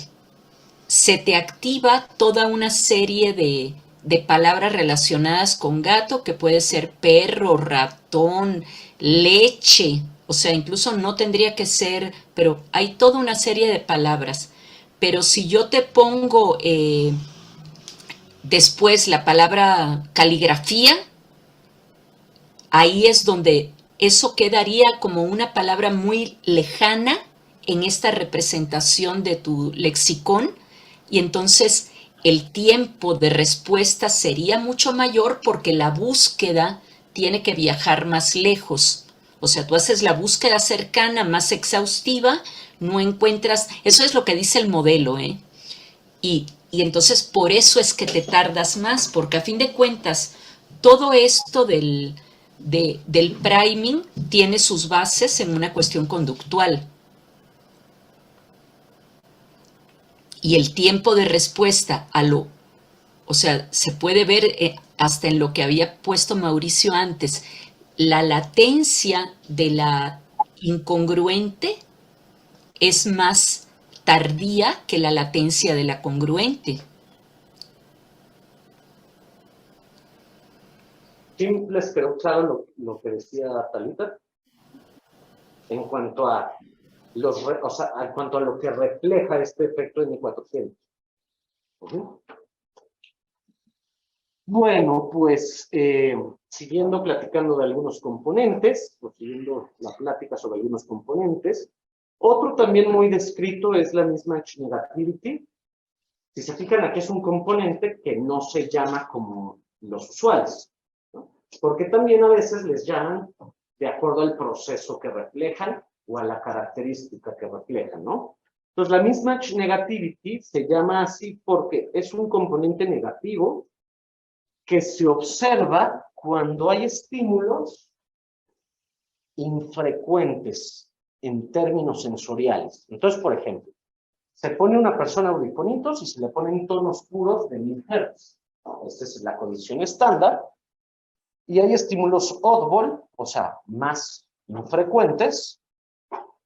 se te activa toda una serie de palabras relacionadas con gato, que puede ser perro, ratón, leche, o sea, incluso no tendría que ser, pero hay toda una serie de palabras. Pero si yo te pongo después la palabra caligrafía, ahí es donde eso quedaría como una palabra muy lejana en esta representación de tu lexicón, y entonces el tiempo de respuesta sería mucho mayor porque la búsqueda tiene que viajar más lejos. O sea, tú haces la búsqueda cercana, más exhaustiva, no encuentras, eso es lo que dice el modelo, ¿eh? Y entonces por eso es que te tardas más, porque a fin de cuentas todo esto del priming tiene sus bases en una cuestión conductual. Y el tiempo de respuesta o sea, se puede ver hasta en lo que había puesto Mauricio antes, la latencia de la incongruente es más tardía que la latencia de la congruente. Simples pero claro lo que decía Talita en cuanto a en cuanto a lo que refleja este efecto N400. Bueno, pues siguiendo platicando de algunos componentes, o siguiendo la plática sobre algunos componentes, otro también muy descrito es la misma edge negativity. Si se fijan, aquí es un componente que no se llama como los usuales, ¿no? Porque también a veces les llaman de acuerdo al proceso que reflejan o a la característica que reflejan, ¿no? Entonces, la mismatch negativity se llama así porque es un componente negativo que se observa cuando hay estímulos infrecuentes en términos sensoriales. Entonces, por ejemplo, se pone una persona audifonitos y se le ponen tonos puros de 1000 Hz. Esta es la condición estándar. Y hay estímulos oddball, o sea, más infrecuentes,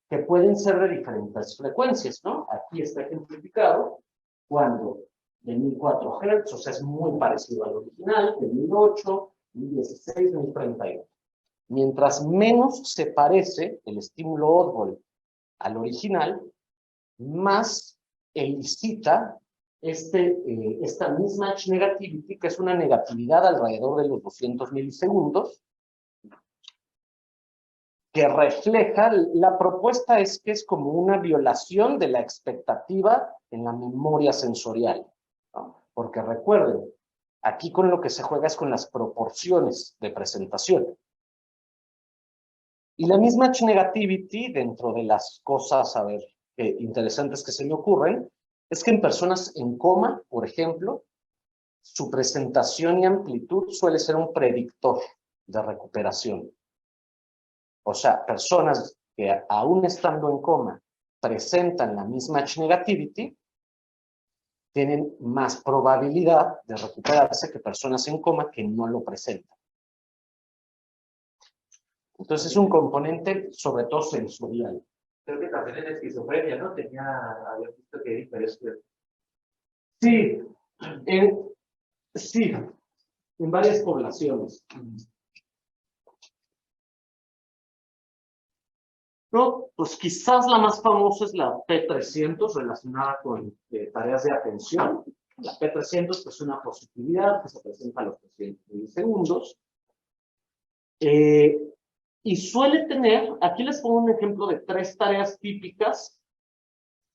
que pueden ser de diferentes frecuencias, ¿no? Aquí está ejemplificado cuando de 1004 Hz, o sea, es muy parecido al original, de 1008, 1016, 1032. Mientras menos se parece el estímulo oddball al original, más elicita esta mismatch negativity, que es una negatividad alrededor de los 200 milisegundos, que refleja, la propuesta es que es como una violación de la expectativa en la memoria sensorial, ¿no? Porque recuerden, aquí con lo que se juega es con las proporciones de presentación. Y la mismatch negativity, dentro de las cosas, a ver, interesantes que se me ocurren, es que en personas en coma, por ejemplo, su presentación y amplitud suele ser un predictor de recuperación. O sea, personas que aún estando en coma presentan la mismatch negativity, tienen más probabilidad de recuperarse que personas en coma que no lo presentan. Entonces es un componente sobre todo sensorial. Creo que también en esquizofrenia, ¿no? Había visto que hay diferencia. Sí, sí, en varias poblaciones. No, pues quizás la más famosa es la P300 relacionada con tareas de atención. La P300 es una positividad que se presenta a los 300 milisegundos. Y suele tener, aquí les pongo un ejemplo de 3 tareas típicas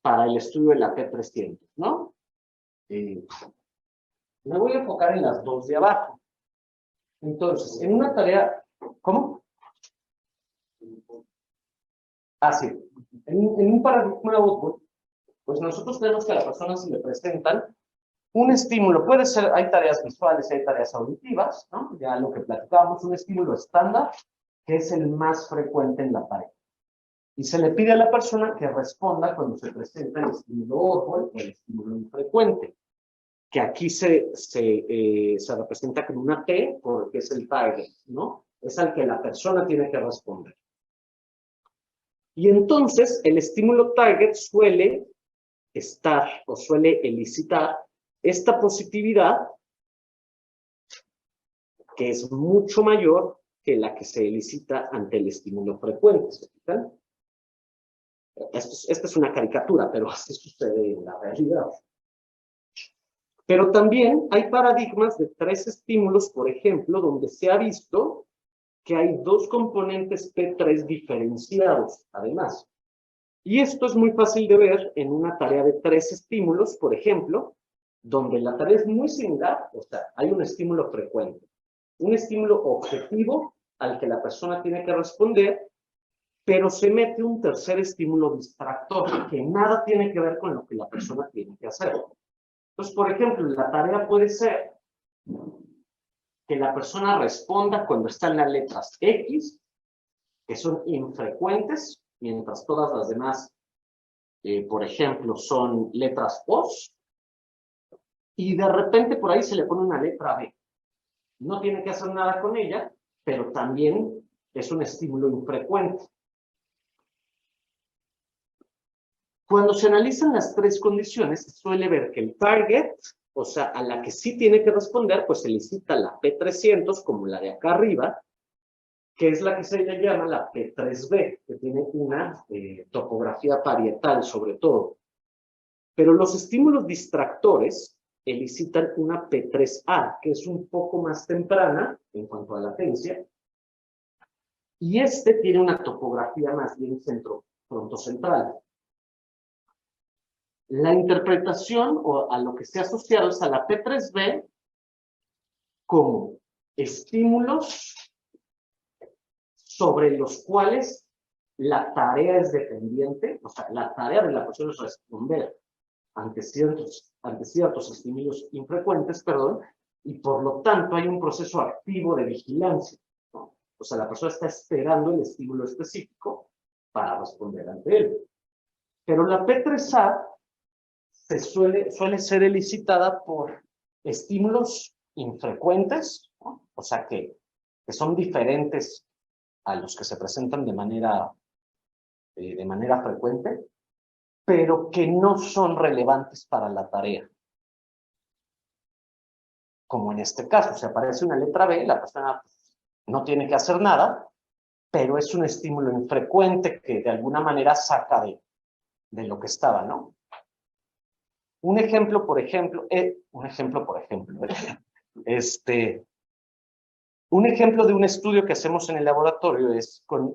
para el estudio de la P300, ¿no? Me voy a enfocar en las 2 de abajo. Entonces, en una tarea, ¿cómo? Ah, sí. En un paradigma oddball, pues nosotros tenemos que a la persona se le presentan un estímulo. Puede ser, hay tareas visuales, hay tareas auditivas, ¿no? Ya lo que platicábamos, un estímulo estándar, que es el más frecuente en la tarea. Y se le pide a la persona que responda cuando se presenta el estímulo oddball o el estímulo infrecuente, que aquí se representa con una T porque es el target, ¿no? Es al que la persona tiene que responder. Y entonces el estímulo target suele estar o suele elicitar esta positividad que es mucho mayor que la que se elicita ante el estímulo frecuente. ¿Se fijan? Esta es una caricatura, pero así sucede en la realidad. Pero también hay paradigmas de 3 estímulos, por ejemplo, donde se ha visto que hay 2 componentes P3 diferenciados, además. Y esto es muy fácil de ver en una tarea de 3 estímulos, por ejemplo, donde la tarea es muy similar, o sea, hay un estímulo frecuente, un estímulo objetivo al que la persona tiene que responder, pero se mete un tercer estímulo distractor que nada tiene que ver con lo que la persona tiene que hacer. Entonces, por ejemplo, la tarea puede ser que la persona responda cuando están las letras X, que son infrecuentes, mientras todas las demás, por ejemplo, son letras O, y de repente por ahí se le pone una letra B. No tiene que hacer nada con ella, pero también es un estímulo infrecuente. Cuando se analizan las 3 condiciones, se suele ver que el target, o sea, a la que sí tiene que responder, pues se elicita la P300, como la de acá arriba, que es la que se le llama la P3B, que tiene una topografía parietal sobre todo. Pero los estímulos distractores elicitan una P3A, que es un poco más temprana en cuanto a latencia, y este tiene una topografía más bien frontocentral. La interpretación o a lo que se ha asociado es a la P3B como estímulos sobre los cuales la tarea es dependiente, o sea, la tarea de la persona es responder ante ciertos estímulos infrecuentes, perdón, y por lo tanto hay un proceso activo de vigilancia, ¿no? O sea, la persona está esperando el estímulo específico para responder ante él. Pero la P3A suele ser elicitada por estímulos infrecuentes, ¿no? O sea, que son diferentes a los que se presentan de manera frecuente, pero que no son relevantes para la tarea. Como en este caso, si aparece una letra B, la persona no tiene que hacer nada, pero es un estímulo infrecuente que de alguna manera saca de lo que estaba, ¿no? Un ejemplo, por ejemplo, un ejemplo de un estudio que hacemos en el laboratorio es con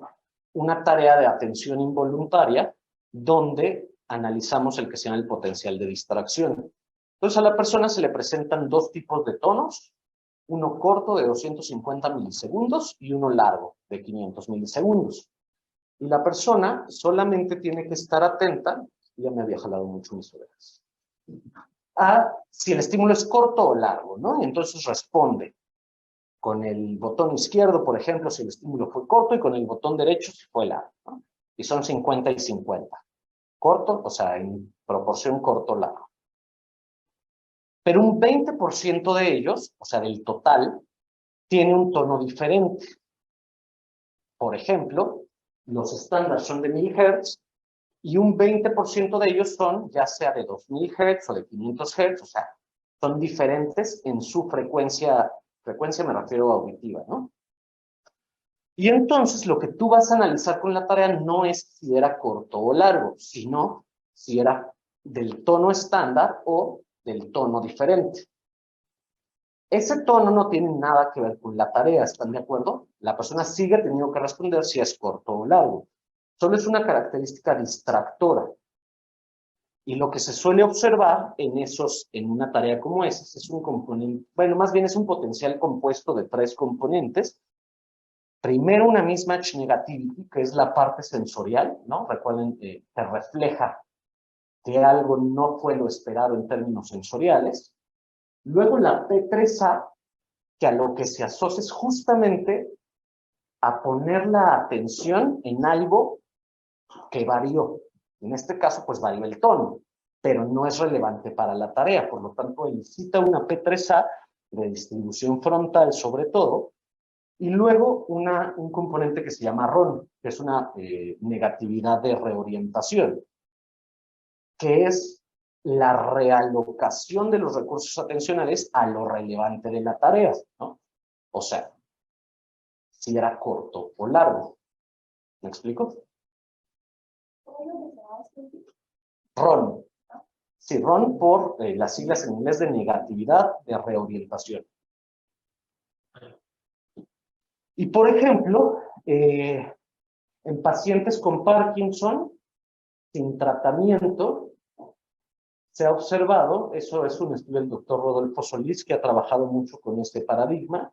una tarea de atención involuntaria donde analizamos el que se llama el potencial de distracción. Entonces a la persona se le presentan dos tipos de tonos, uno corto de 250 milisegundos y uno largo de 500 milisegundos. Y la persona solamente tiene que estar atenta, ya me había jalado mucho mis orejas, a si el estímulo es corto o largo, ¿no? Y entonces responde con el botón izquierdo, por ejemplo, si el estímulo fue corto, y con el botón derecho si fue largo, ¿no? Y son 50 y 50. Corto, o sea, en proporción corto-largo. Pero un 20% de ellos, o sea, del total, tiene un tono diferente. Por ejemplo, los estándares son de 1000 Hz, y un 20% de ellos son ya sea de 2000 Hz o de 500 Hz, o sea, son diferentes en su frecuencia me refiero a auditiva, ¿no? Y entonces lo que tú vas a analizar con la tarea no es si era corto o largo, sino si era del tono estándar o del tono diferente. Ese tono no tiene nada que ver con la tarea, ¿están de acuerdo? La persona sigue teniendo que responder si es corto o largo. Solo es una característica distractora. Y lo que se suele observar en una tarea como esa es un componente, bueno, más bien es un potencial compuesto de 3 componentes. Primero, una mismatch negativity, que es la parte sensorial, ¿no? Recuerden que refleja que algo no fue lo esperado en términos sensoriales. Luego, la P3A, que a lo que se asocia es justamente a poner la atención en algo que varió. En este caso, pues varió el tono, pero no es relevante para la tarea. Por lo tanto, elicita una P3A de distribución frontal sobre todo, y luego un componente que se llama RON, que es una negatividad de reorientación, que es la realocación de los recursos atencionales a lo relevante de la tarea, ¿no? O sea, si era corto o largo. ¿Me explico? RON. Sí, RON por las siglas en inglés de negatividad de reorientación. Y por ejemplo, en pacientes con Parkinson, sin tratamiento, se ha observado, eso es un estudio del doctor Rodolfo Solís, que ha trabajado mucho con este paradigma,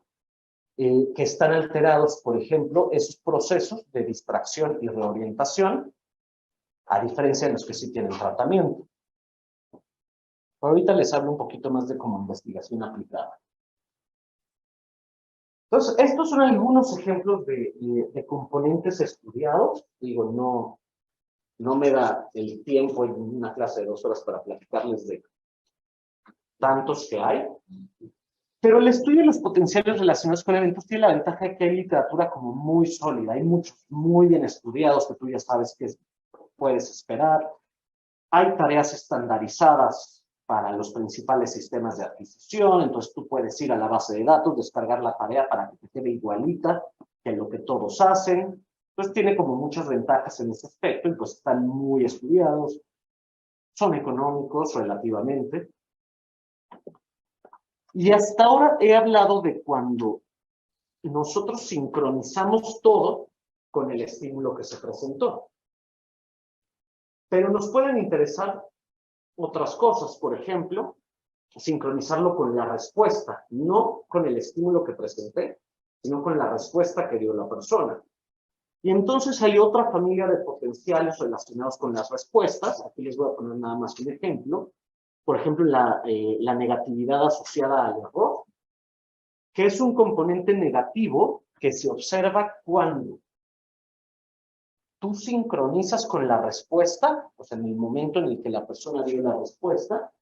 que están alterados, por ejemplo, esos procesos de distracción y reorientación, a diferencia de los que sí tienen tratamiento. Ahorita les hablo un poquito más de como investigación aplicada. Entonces, estos son algunos ejemplos de componentes estudiados. Digo, no me da el tiempo en una clase de 2 horas para platicarles de tantos que hay. Pero el estudio de los potenciales relacionados con eventos tiene la ventaja de que hay literatura como muy sólida. Hay muchos muy bien estudiados que tú ya sabes qué puedes esperar. Hay tareas estandarizadas para los principales sistemas de adquisición, entonces tú puedes ir a la base de datos, descargar la tarea para que te quede igualita que lo que todos hacen. Entonces tiene como muchas ventajas en ese aspecto, y pues están muy estudiados, son económicos relativamente. Y hasta ahora he hablado de cuando nosotros sincronizamos todo con el estímulo que se presentó. Pero nos pueden interesar otras cosas, por ejemplo, sincronizarlo con la respuesta, no con el estímulo que presenté, sino con la respuesta que dio la persona. Y entonces hay otra familia de potenciales relacionados con las respuestas. Aquí les voy a poner nada más un ejemplo. Por ejemplo, la negatividad asociada al error, que es un componente negativo que se observa cuando tú sincronizas con la respuesta, o sea, en el momento en el que la persona dio la respuesta,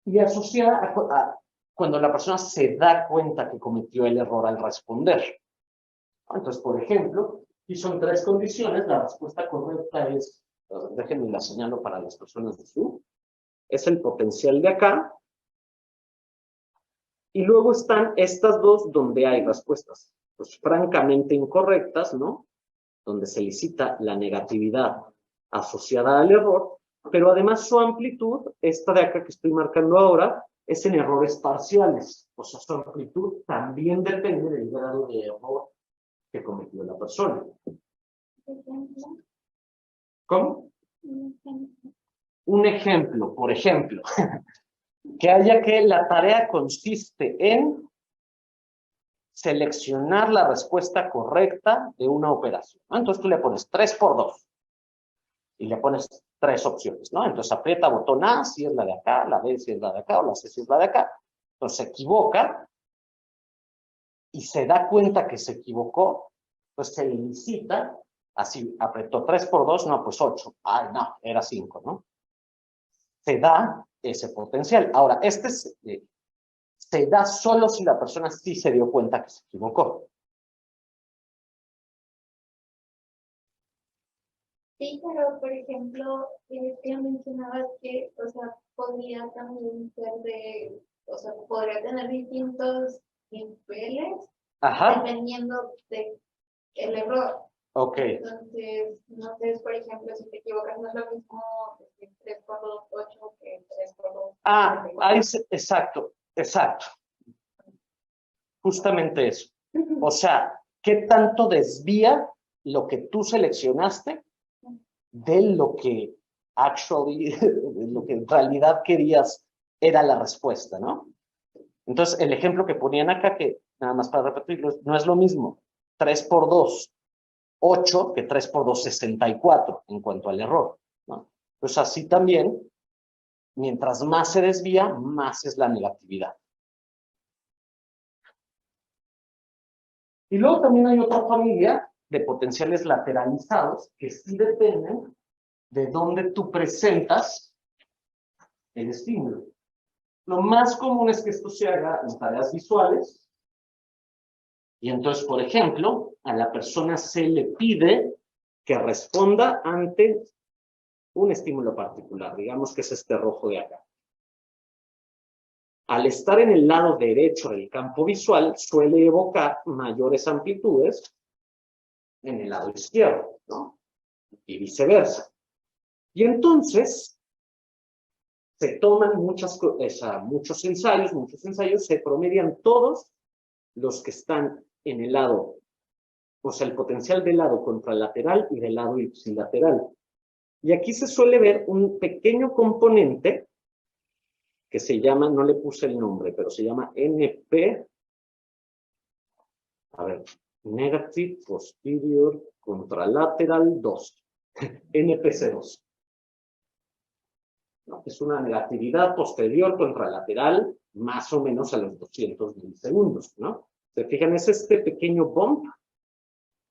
y asociada a cuando la persona se da cuenta que cometió el error al responder. Entonces, por ejemplo, y son 3 condiciones, la respuesta correcta es, déjenme la señalo para las personas de Zoom, es el potencial de acá, y luego están estas dos donde hay respuestas, pues francamente incorrectas, ¿no? Donde se licita la negatividad asociada al error, pero además su amplitud, esta de acá que estoy marcando ahora, es en errores parciales, o sea, su amplitud también depende del grado de error que cometió la persona. ¿Cómo? Un ejemplo, por ejemplo, que haya que la tarea consiste en seleccionar la respuesta correcta de una operación, ¿no? Entonces tú le pones 3 por 2 y le pones 3 opciones, ¿no? Entonces aprieta botón A si es la de acá, la B si es la de acá o la C si es la de acá. Entonces se equivoca y se da cuenta que se equivocó, pues se le licita, así apretó 3 por 2, no, pues 8. Ay, no, era 5, ¿no? Se da ese potencial. Ahora, se da solo si la persona sí se dio cuenta que se equivocó. Sí, pero por ejemplo, que mencionabas que, o sea, podría también ser o sea, podría tener distintos niveles dependiendo del error. Ok. Entonces, no sé, por ejemplo, si te equivocas, no es lo mismo 3 por 2, 8 que 3 por 2. Ahí exacto, exacto. Justamente eso. O sea, ¿qué tanto desvía lo que tú seleccionaste de lo que de lo que en realidad querías era la respuesta, ¿no? Entonces, el ejemplo que ponían acá, que nada más para repetirlo, no es lo mismo 3 por 2, 8, que 3 por 2, 64 en cuanto al error, ¿no? Pues así también, mientras más se desvía, más es la negatividad. Y luego también hay otra familia de potenciales lateralizados que sí dependen de dónde tú presentas el estímulo. Lo más común es que esto se haga en tareas visuales. Y entonces, por ejemplo, a la persona se le pide que responda ante un estímulo particular. Digamos que es este rojo de acá. Al estar en el lado derecho del campo visual, suele evocar mayores amplitudes en el lado izquierdo, ¿no? Y viceversa. Y entonces, se toman muchos ensayos, se promedian todos los que están en el lado, o sea, el potencial del lado contralateral y del lado ipsilateral. Y aquí se suele ver un pequeño componente que se llama, no le puse el nombre, pero se llama NP, a ver, Negative Posterior Contralateral 2, NPC2. ¿No? Es una negatividad posterior contralateral más o menos a los 200 milisegundos, ¿no? ¿Se fijan? Es este pequeño bump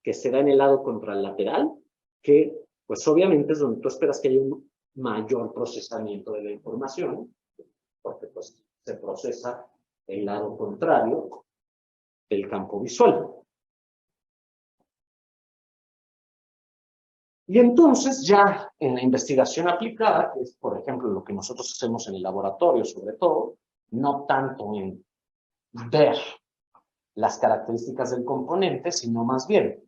que se da en el lado contralateral, que pues obviamente es donde tú esperas que haya un mayor procesamiento de la información, porque pues se procesa el lado contrario del campo visual. Y entonces ya en la investigación aplicada, que es por ejemplo lo que nosotros hacemos en el laboratorio sobre todo, no tanto en ver las características del componente, sino más bien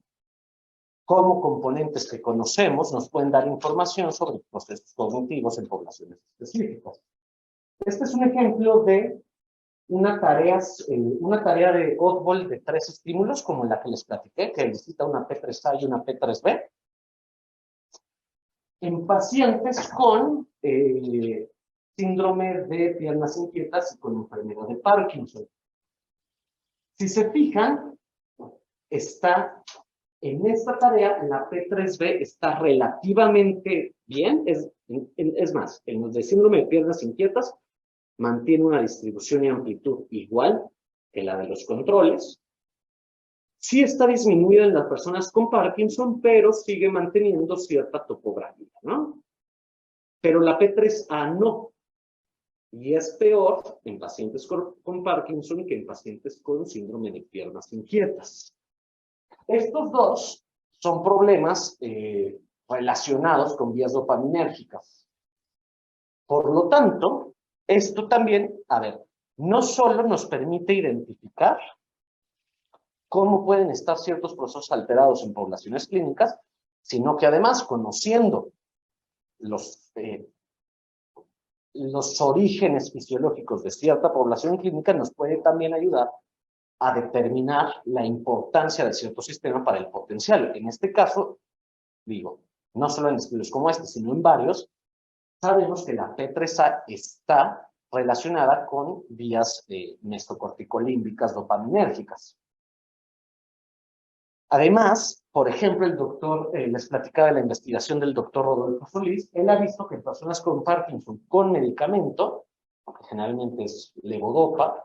cómo componentes que conocemos nos pueden dar información sobre procesos cognitivos en poblaciones específicas. Este es un ejemplo de una tarea de Oddball de 3 estímulos, como la que les platiqué, que necesita una P3A y una P3B, en pacientes con síndrome de piernas inquietas y con enfermedad de Parkinson. Si se fijan, está En esta tarea, la P3B está relativamente bien. Es más, en los de síndrome de piernas inquietas, mantiene una distribución y amplitud igual que la de los controles. Sí está disminuida en las personas con Parkinson, pero sigue manteniendo cierta topografía, ¿no? Pero la P3A no. Y es peor en pacientes con Parkinson que en pacientes con síndrome de piernas inquietas. Estos dos son problemas relacionados con vías dopaminérgicas. Por lo tanto, esto también, no solo nos permite identificar cómo pueden estar ciertos procesos alterados en poblaciones clínicas, sino que además, conociendo los orígenes fisiológicos de cierta población clínica, nos puede también ayudar a determinar la importancia de cierto sistema para el potencial. En este caso, digo, no solo en estudios como este, sino en varios, sabemos que la P3A está relacionada con vías mesocorticolímbicas dopaminérgicas. Además, por ejemplo, el doctor, les platicaba de la investigación del doctor Rodolfo Solís, él ha visto que en personas con Parkinson con medicamento, que generalmente es levodopa,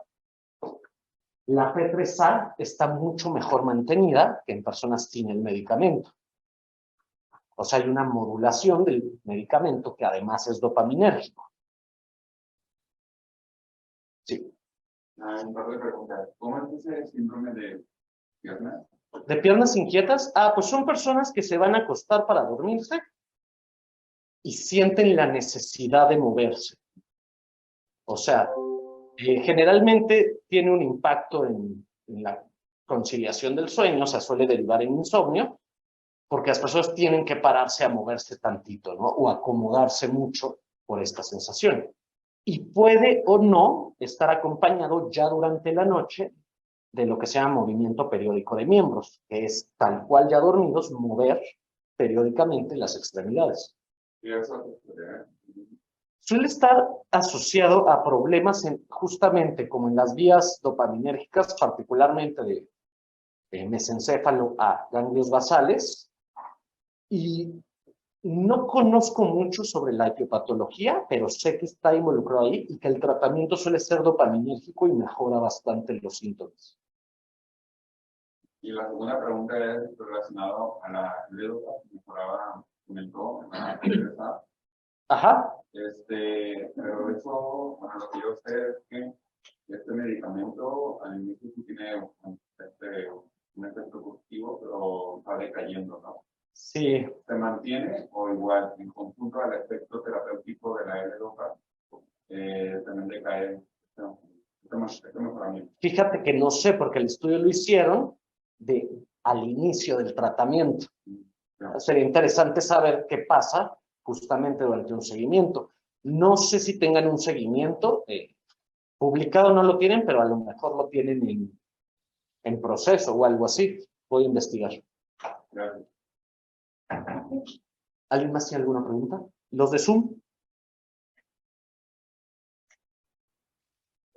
la P3A está mucho mejor mantenida que en personas sin el medicamento. O sea, hay una modulación del medicamento que además es dopaminérgico. Sí. Un par de preguntas. ¿Cómo es ese síndrome de piernas? ¿De piernas inquietas? Pues son personas que se van a acostar para dormirse y sienten la necesidad de moverse. O sea, generalmente tiene un impacto en la conciliación del sueño, o sea, suele derivar en insomnio, porque las personas tienen que pararse a moverse tantito, ¿no? O acomodarse mucho por esta sensación. Y puede o no estar acompañado ya durante la noche de lo que se llama movimiento periódico de miembros, que es tal cual ya dormidos, mover periódicamente las extremidades. ¿Y eso? Suele estar asociado a problemas justamente como en las vías dopaminérgicas, particularmente de mesencéfalo a ganglios basales, y no conozco mucho sobre la etiopatología, pero sé que está involucrado ahí y que el tratamiento suele ser dopaminérgico y mejora bastante los síntomas. Y la segunda pregunta es relacionada a la levodopa que mejoraba, comentó, en la P3A. Ajá. Pero eso, bueno, lo que yo sé es que este medicamento al inicio sí tiene un efecto positivo, pero va decayendo, ¿no? Sí. ¿Se mantiene o igual en conjunto al efecto terapéutico de la L-dopa también decae este mejoramiento? Fíjate que no sé, porque el estudio lo hicieron al inicio del tratamiento. Sería interesante saber qué pasa justamente durante un seguimiento. No sé si tengan un seguimiento, publicado no lo tienen, pero a lo mejor lo tienen en proceso o algo así. Voy a investigar. Gracias. ¿Alguien más tiene alguna pregunta? ¿Los de Zoom?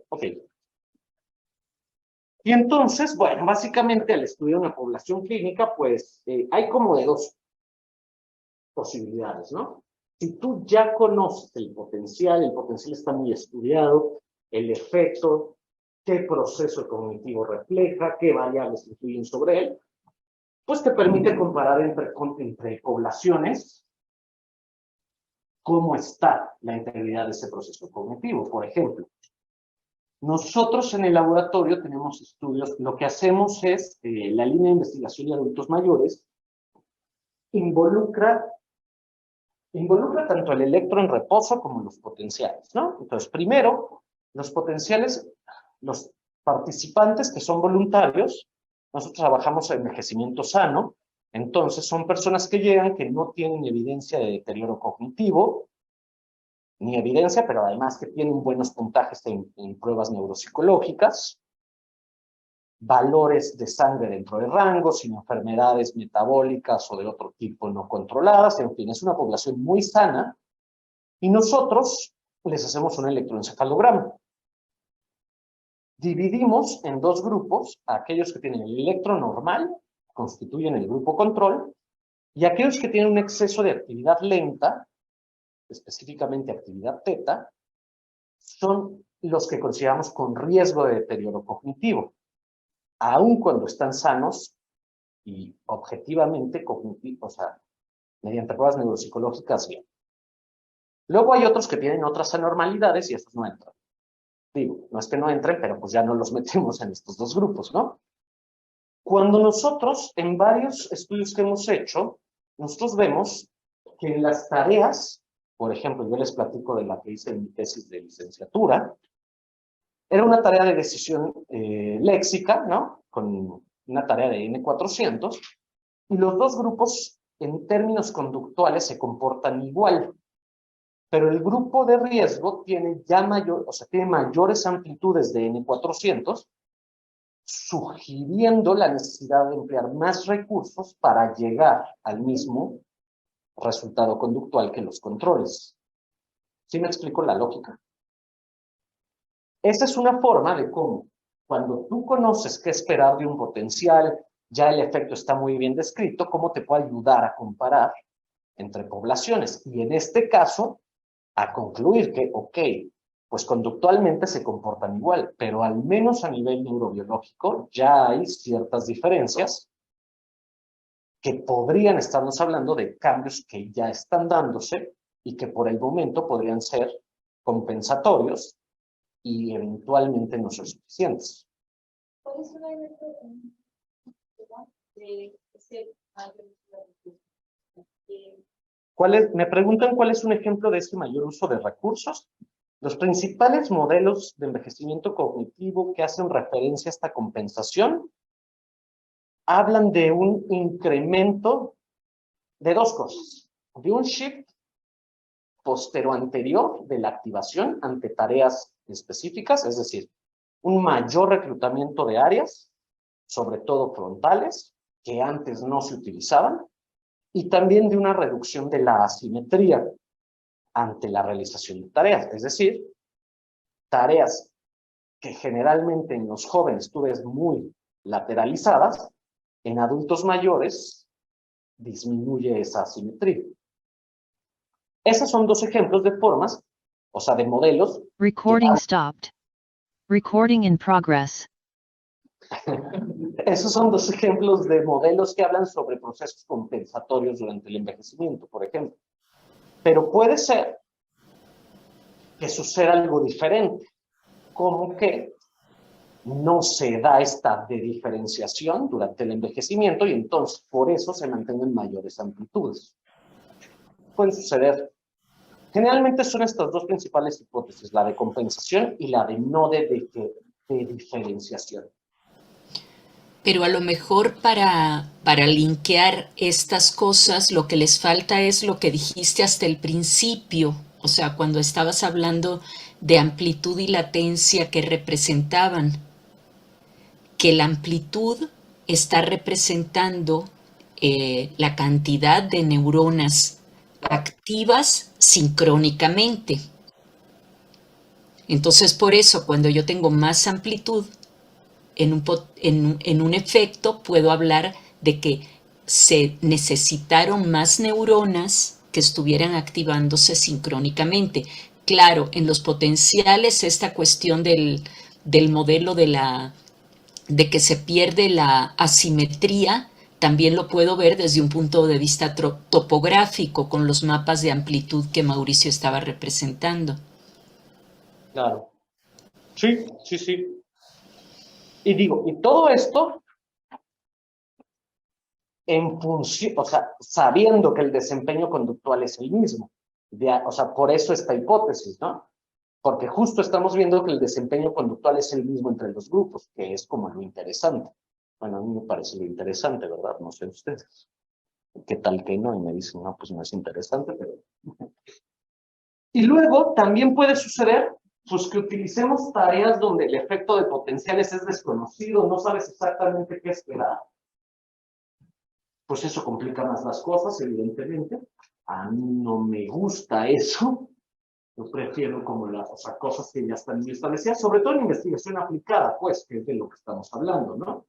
Ok. Y entonces, bueno, básicamente al estudiar una población clínica, pues hay como de dos posibilidades, ¿no? Si tú ya conoces el potencial está muy estudiado, el efecto, qué proceso cognitivo refleja, qué variables influyen sobre él, pues te permite comparar entre poblaciones cómo está la integridad de ese proceso cognitivo. Por ejemplo, nosotros en el laboratorio tenemos estudios, lo que hacemos es, la línea de investigación de adultos mayores involucra tanto el electro en reposo como los potenciales, ¿no? Entonces, primero, los potenciales, los participantes que son voluntarios, nosotros trabajamos en envejecimiento sano, entonces son personas que llegan que no tienen evidencia de deterioro cognitivo, ni evidencia, pero además que tienen buenos puntajes en pruebas neuropsicológicas, valores de sangre dentro de rangos, sin enfermedades metabólicas o de otro tipo no controladas, en fin, es una población muy sana, y nosotros les hacemos un electroencefalograma. Dividimos en dos grupos a aquellos que tienen el electro normal constituyen el grupo control, y aquellos que tienen un exceso de actividad lenta, específicamente actividad teta, son los que consideramos con riesgo de deterioro cognitivo, aun cuando están sanos y objetivamente cognitivos, o sea, mediante pruebas neuropsicológicas bien. Luego hay otros que tienen otras anormalidades y estos no entran. Digo, no es que no entren, pero pues ya no los metemos en estos dos grupos, ¿no? Cuando nosotros, en varios estudios que hemos hecho, nosotros vemos que en las tareas, por ejemplo, yo les platico de la que hice en mi tesis de licenciatura, era una tarea de decisión léxica, ¿no? Con una tarea de N400, y los dos grupos, en términos conductuales, se comportan igual. Pero el grupo de riesgo tiene ya tiene mayores amplitudes de N400, sugiriendo la necesidad de emplear más recursos para llegar al mismo resultado conductual que los controles. ¿Sí me explico la lógica? Esa es una forma de cómo, cuando tú conoces qué esperar de un potencial, ya el efecto está muy bien descrito, cómo te puede ayudar a comparar entre poblaciones. Y en este caso, a concluir que, ok, pues conductualmente se comportan igual, pero al menos a nivel neurobiológico ya hay ciertas diferencias que podrían estarnos hablando de cambios que ya están dándose y que por el momento podrían ser compensatorios y eventualmente no son suficientes. ¿Cuál es una de ese Me preguntan cuál es un ejemplo de ese mayor uso de recursos. Los principales modelos de envejecimiento cognitivo que hacen referencia a esta compensación hablan de un incremento de dos cosas. De un shift postero-anterior de la activación ante tareas específicas, es decir, un mayor reclutamiento de áreas, sobre todo frontales, que antes no se utilizaban, y también de una reducción de la asimetría ante la realización de tareas, es decir, tareas que generalmente en los jóvenes tú ves muy lateralizadas, en adultos mayores disminuye esa asimetría. Esos son dos ejemplos de formas, o sea, de modelos. Recording stopped. Recording in progress. Esos son dos ejemplos de modelos que hablan sobre procesos compensatorios durante el envejecimiento, por ejemplo. Pero puede ser que suceda algo diferente, como que no se da esta diferenciación durante el envejecimiento y entonces por eso se mantengan mayores amplitudes. Pueden suceder. Generalmente son estas dos principales hipótesis, la de compensación y la de no de diferenciación. Pero a lo mejor para linkear estas cosas, lo que les falta es lo que dijiste hasta el principio, o sea, cuando estabas hablando de amplitud y latencia que representaban, que la amplitud está representando la cantidad de neuronas activas sincrónicamente. Entonces, por eso, cuando yo tengo más amplitud, en un efecto puedo hablar de que se necesitaron más neuronas que estuvieran activándose sincrónicamente. Claro, en los potenciales esta cuestión del modelo de que se pierde la asimetría, también lo puedo ver desde un punto de vista topográfico con los mapas de amplitud que Mauricio estaba representando. Claro. Sí, sí, sí. Y digo, y todo esto en función, o sea, sabiendo que el desempeño conductual es el mismo. O sea, por eso esta hipótesis, ¿no? Porque justo estamos viendo que el desempeño conductual es el mismo entre los grupos, que es como lo interesante. Bueno, a mí me parece lo interesante, ¿verdad? No sé ustedes. ¿Qué tal que no? Y me dicen, no, pues no es interesante, pero... Y luego también puede suceder pues que utilicemos tareas donde el efecto de potenciales es desconocido, no sabes exactamente qué esperar. Pues eso complica más las cosas, evidentemente. A mí no me gusta eso. Yo prefiero como cosas que ya están muy establecidas, sobre todo en investigación aplicada, pues, que es de lo que estamos hablando, ¿no?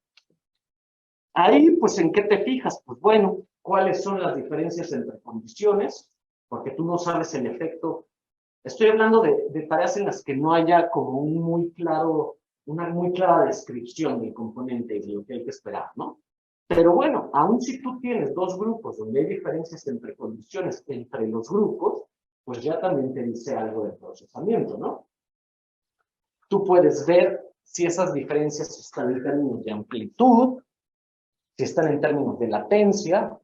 Ahí, pues, ¿en qué te fijas? Pues bueno, ¿cuáles son las diferencias entre condiciones? Porque tú no sabes el efecto. Estoy hablando de tareas en las que no haya como una muy clara descripción del componente y de lo que hay que esperar, ¿no? Pero bueno, aun si tú tienes dos grupos donde hay diferencias entre condiciones entre los grupos, pues ya también te dice algo del procesamiento, ¿no? Tú puedes ver si esas diferencias están en términos de amplitud, si están en términos de latencia,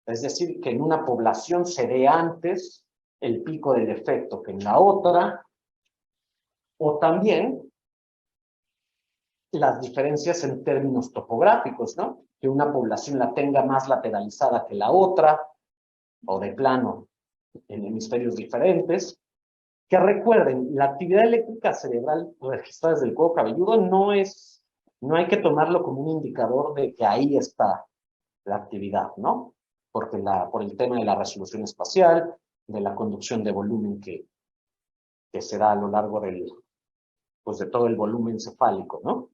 es decir, que en una población se dé antes el pico del efecto que en la otra, o también las diferencias en términos topográficos, ¿no? Que una población la tenga más lateralizada que la otra, o de plano en hemisferios diferentes. Que recuerden, la actividad eléctrica cerebral registrada desde el cuero cabelludo no hay que tomarlo como un indicador de que ahí está la actividad, ¿no? Porque por el tema de la resolución espacial, de la conducción de volumen que se da a lo largo de todo el volumen cefálico, ¿no?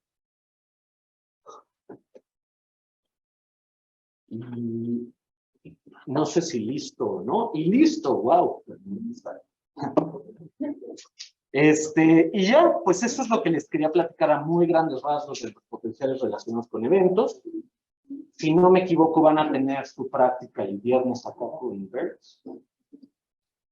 Y no sé si listo o no. Y listo, wow. Y ya, pues eso es lo que les quería platicar a muy grandes rasgos de los potenciales relacionados con eventos. Si no me equivoco, van a tener su práctica el viernes acá con Inverts.